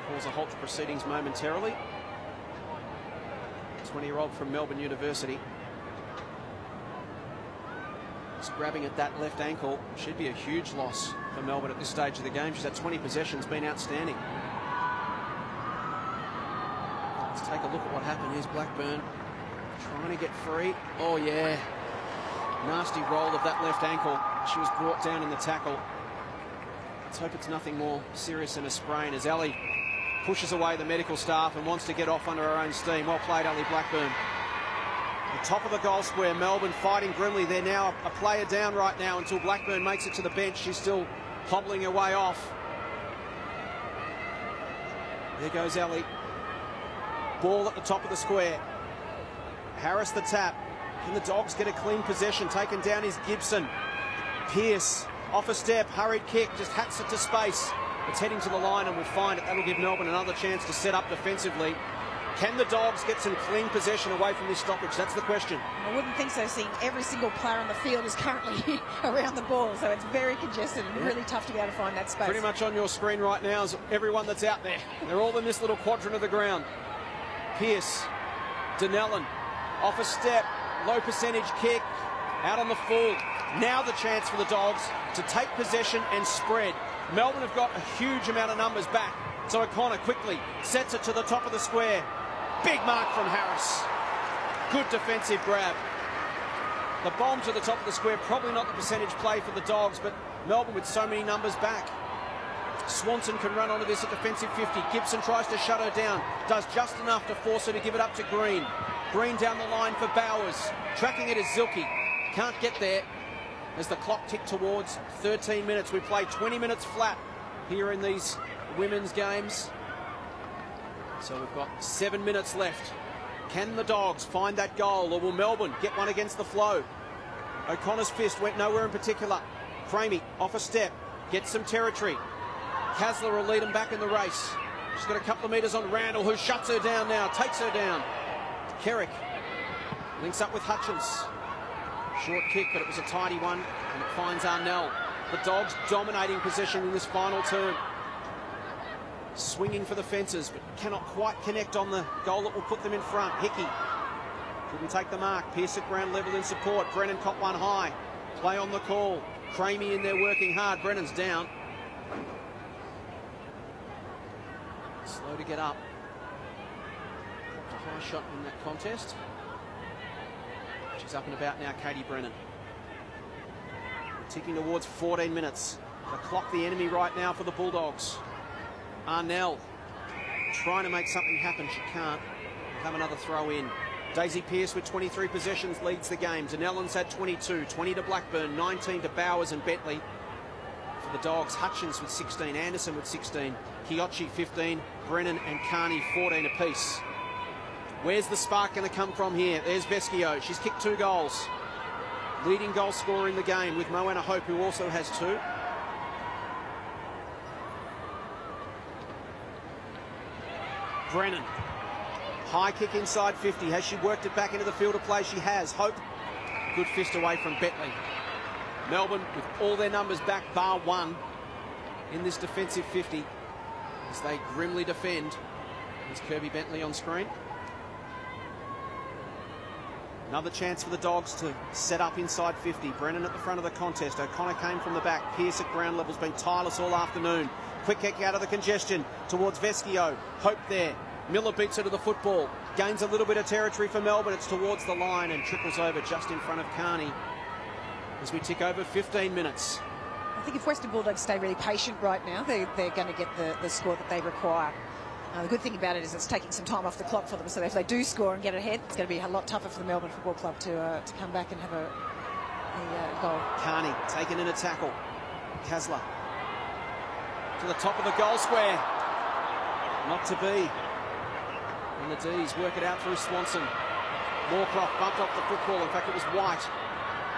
Calls a halt to proceedings momentarily. 20-year-old from Melbourne University. Just grabbing at that left ankle. Should be a huge loss for Melbourne at this stage of the game. She's had 20 possessions, been outstanding. Let's take a look at what happened. Here's Blackburn trying to get free. Oh, yeah. Nasty roll of that left ankle. She was brought down in the tackle. Let's hope it's nothing more serious than a sprain as Ellie pushes away the medical staff and wants to get off under her own steam. Well played, Ellie Blackburn. The top of the goal square, Melbourne fighting grimly. They're now a player down right now until Blackburn makes it to the bench. She's still hobbling her way off. There goes Ellie. Ball at the top of the square. Harris the tap. Can the Dogs get a clean possession? Taken down is Gibson. Pearce off a step, hurried kick, just hats it to space. It's heading to the line and we'll find it. That'll give Melbourne another chance to set up defensively. Can the Dogs get some clean possession away from this stoppage? That's the question. I wouldn't think so, seeing every single player on the field is currently around the ball, so it's very congested and really tough to be able to find that space. Pretty much on your screen right now is everyone that's out there. They're all in this little quadrant of the ground. Pearce, Donnellan, off a step, low percentage kick, out on the full. Now the chance for the Dogs to take possession and spread. Melbourne have got a huge amount of numbers back, so O'Connor quickly sets it to the top of the square. Big mark from Harris. Good defensive grab. The bomb to the top of the square, probably not the percentage play for the Dogs, but Melbourne with so many numbers back. Swanson can run onto this at defensive 50. Gibson tries to shut her down. Does just enough to force her to give it up to Green. Green down the line for Bowers. Tracking it is Zilke. Can't get there as the clock ticked towards 13 minutes. We play 20 minutes flat here in these women's games. So we've got 7 minutes left. Can the Dogs find that goal, or will Melbourne get one against the flow? O'Connor's fist went nowhere in particular. Framey off a step, gets some territory. Kasler will lead him back in the race. She's got a couple of metres on Randall, who shuts her down now, takes her down. Kerrick links up with Hutchins. Short kick, but it was a tidy one, and it finds Arnell. The Dogs dominating possession in this final term. Swinging for the fences, but cannot quite connect on the goal that will put them in front. Hickey couldn't take the mark. Pearce at ground level in support. Brennan caught one high. Play on the call. Cramey in there working hard. Brennan's down. Slow to get up. A high shot in that contest. She's up and about now, Katie Brennan. We're ticking towards 14 minutes. The clock the enemy right now for the Bulldogs. Arnell trying to make something happen. She can't. Have another throw in. Daisy Pearce with 23 possessions leads the game. Donnellan's had 22. 20 to Blackburn, 19 to Bowers and Bentley. For the Dogs, Hutchins with 16, Anderson with 16, Kiochi 15, Brennan and Carney 14 apiece. Where's the spark going to come from here? There's Vescio. She's kicked 2 goals. Leading goal scorer in the game with Moana Hope, who also has 2. Brennan. High kick inside 50. Has she worked it back into the field of play? She has. Hope. Good fist away from Bentley. Melbourne with all their numbers back, bar 1 in this defensive 50 as they grimly defend. There's Kirby Bentley on screen. Another chance for the Dogs to set up inside 50. Brennan at the front of the contest. O'Connor came from the back. Pearce at ground level's been tireless all afternoon. Quick kick out of the congestion towards Vescio. Hope there. Miller beats her to the football. Gains a little bit of territory for Melbourne. It's towards the line and trickles over just in front of Carney as we tick over 15 minutes. I think if Western Bulldogs stay really patient right now, they're going to get the score that they require. The good thing about it is it's taking some time off the clock for them, so if they do score and get ahead, it's going to be a lot tougher for the Melbourne Football Club to come back and have a goal. Carney taken in a tackle. Kasler to the top of the goal square. Not to be. And the D's work it out through Swanson. Moorcroft bumped off the football. In fact, it was White.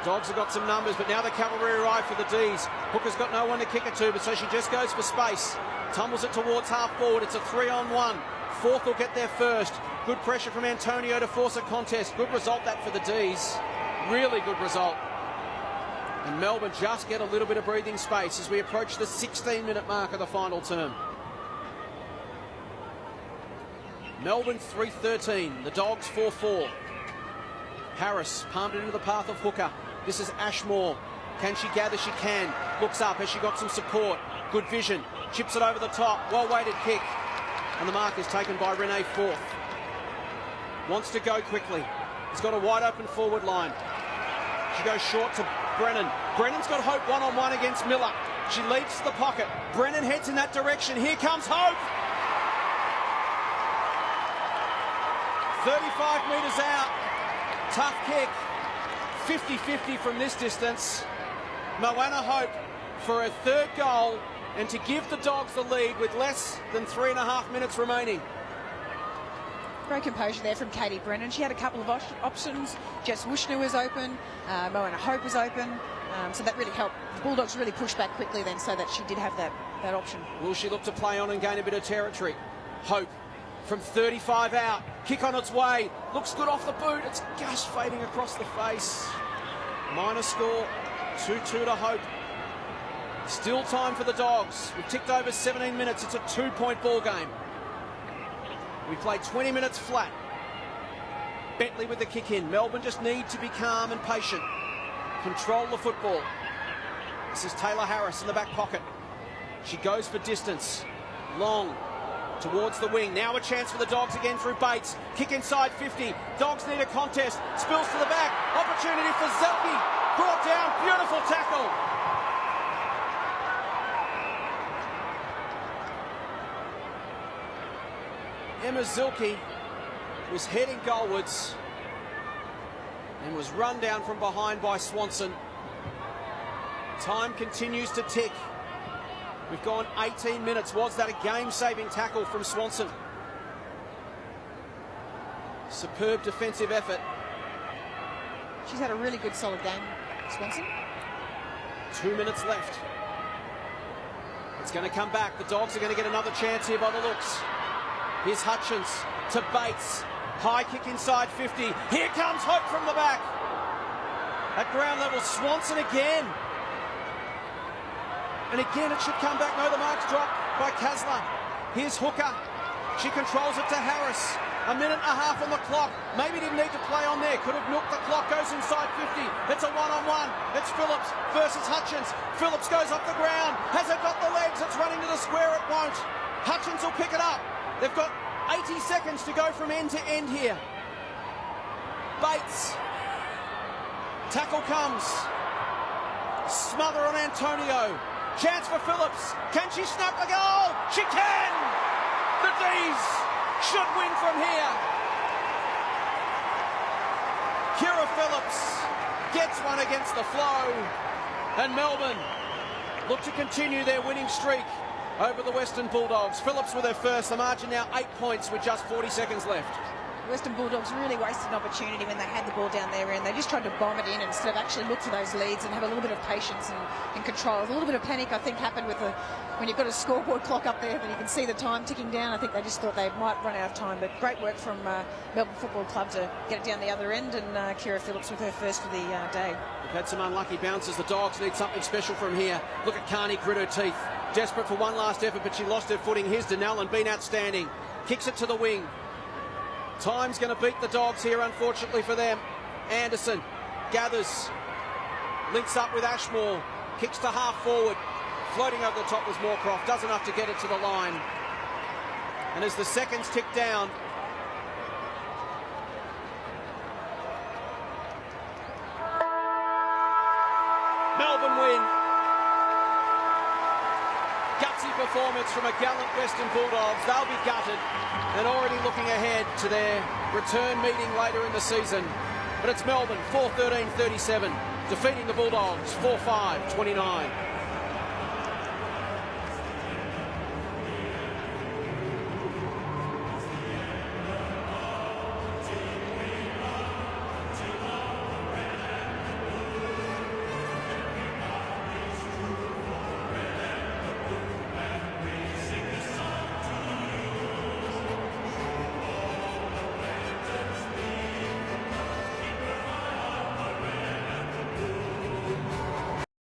Dogs have got some numbers, but now the cavalry arrive for the D's. Hooker's got no one to kick it to, but so she just goes for space. Tumbles it towards half forward. It's a 3-on-1. Fourth will get there first. Good pressure from Antonio to force a contest. Good result that for the D's. Really good result. And Melbourne just get a little bit of breathing space as we approach the 16-minute mark of the final term. Melbourne 3-13. The Dogs 4-4. Harris palmed it into the path of Hooker. This is Ashmore. Can she gather? She can. Looks up. Has she got some support? Good vision. Chips it over the top. Well-weighted kick. And the mark is taken by Renee Forth. Wants to go quickly. He's got a wide-open forward line. She goes short to Brennan. Brennan's got Hope one-on-one against Miller. She leaps to the pocket. Brennan heads in that direction. Here comes Hope. 35 metres out. Tough kick. 50-50 from this distance. Moana Hope for a third goal and to give the Dogs the lead with less than 3.5 minutes remaining. Great composure there from Katie Brennan. She had a couple of options. Jess Wushner was open. Moana Hope was open. So that really helped. The Bulldogs really pushed back quickly then so that she did have that option. Will she look to play on and gain a bit of territory? Hope from 35 out. Kick on its way. Looks good off the boot. It's gush fading across the face. Minor score. 2-2 to Hope. Still time for the Dogs. We've ticked over 17 minutes. It's a 2-point ball game. We played 20 minutes flat. Bentley with the kick in. Melbourne just need to be calm and patient. Control the football. This is Taylor Harris in the back pocket. She goes for distance. Long towards the wing. Now a chance for the Dogs again through Bates. Kick inside 50. Dogs need a contest. Spills to the back. Opportunity for Zelke. Brought down. Beautiful tackle. Emma Zelke was heading goalwards and was run down from behind by Swanson. Time continues to tick. We've gone 18 minutes. Was that a game-saving tackle from Swanson? Superb defensive effort. She's had a really good, solid game, Swanson. 2 minutes left. It's going to come back. The Dogs are going to get another chance here by the looks. Here's Hutchins to Bates. High kick inside 50. Here comes Hope from the back. At ground level, Swanson again. And again, it should come back. No, the mark's dropped by Kasler. Here's Hooker. She controls it to Harris. A minute and a half on the clock. Maybe didn't need to play on there. Could have milked the clock. Goes inside 50. It's a one-on-one. It's Phillips versus Hutchins. Phillips goes up the ground. Has it got the legs? It's running to the square. It won't. Hutchins will pick it up. They've got 80 seconds to go from end to end here. Bates. Tackle comes. Smother on Antonio. Chance for Phillips. Can she snap the goal? She can! The D's should win from here. Kira Phillips gets one against the flow. And Melbourne look to continue their winning streak over the Western Bulldogs. Phillips with her first. The margin now 8 points with just 40 seconds left. The Western Bulldogs really wasted an opportunity when they had the ball down their end. They just tried to bomb it in instead of actually look for those leads and have a little bit of patience and control. A little bit of panic, I think, happened with when you've got a scoreboard clock up there and you can see the time ticking down. I think they just thought they might run out of time. But great work from Melbourne Football Club to get it down the other end, and Kira Phillips with her first for the day. We've had some unlucky bounces. The Dogs need something special from here. Look at Carney grit her teeth. Desperate for one last effort, but she lost her footing. Here's Denellen, been outstanding. Kicks it to the wing. Time's going to beat the Dogs here, unfortunately for them. Anderson gathers. Links up with Ashmore. Kicks to half forward. Floating over the top was Moorcroft. Does enough to get it to the line. And as the seconds tick down, Melbourne win. Gutsy performance from a gallant Western Bulldogs. They'll be gutted and already looking ahead to their return meeting later in the season. But it's Melbourne 4-13-37, defeating the Bulldogs 4-5-29.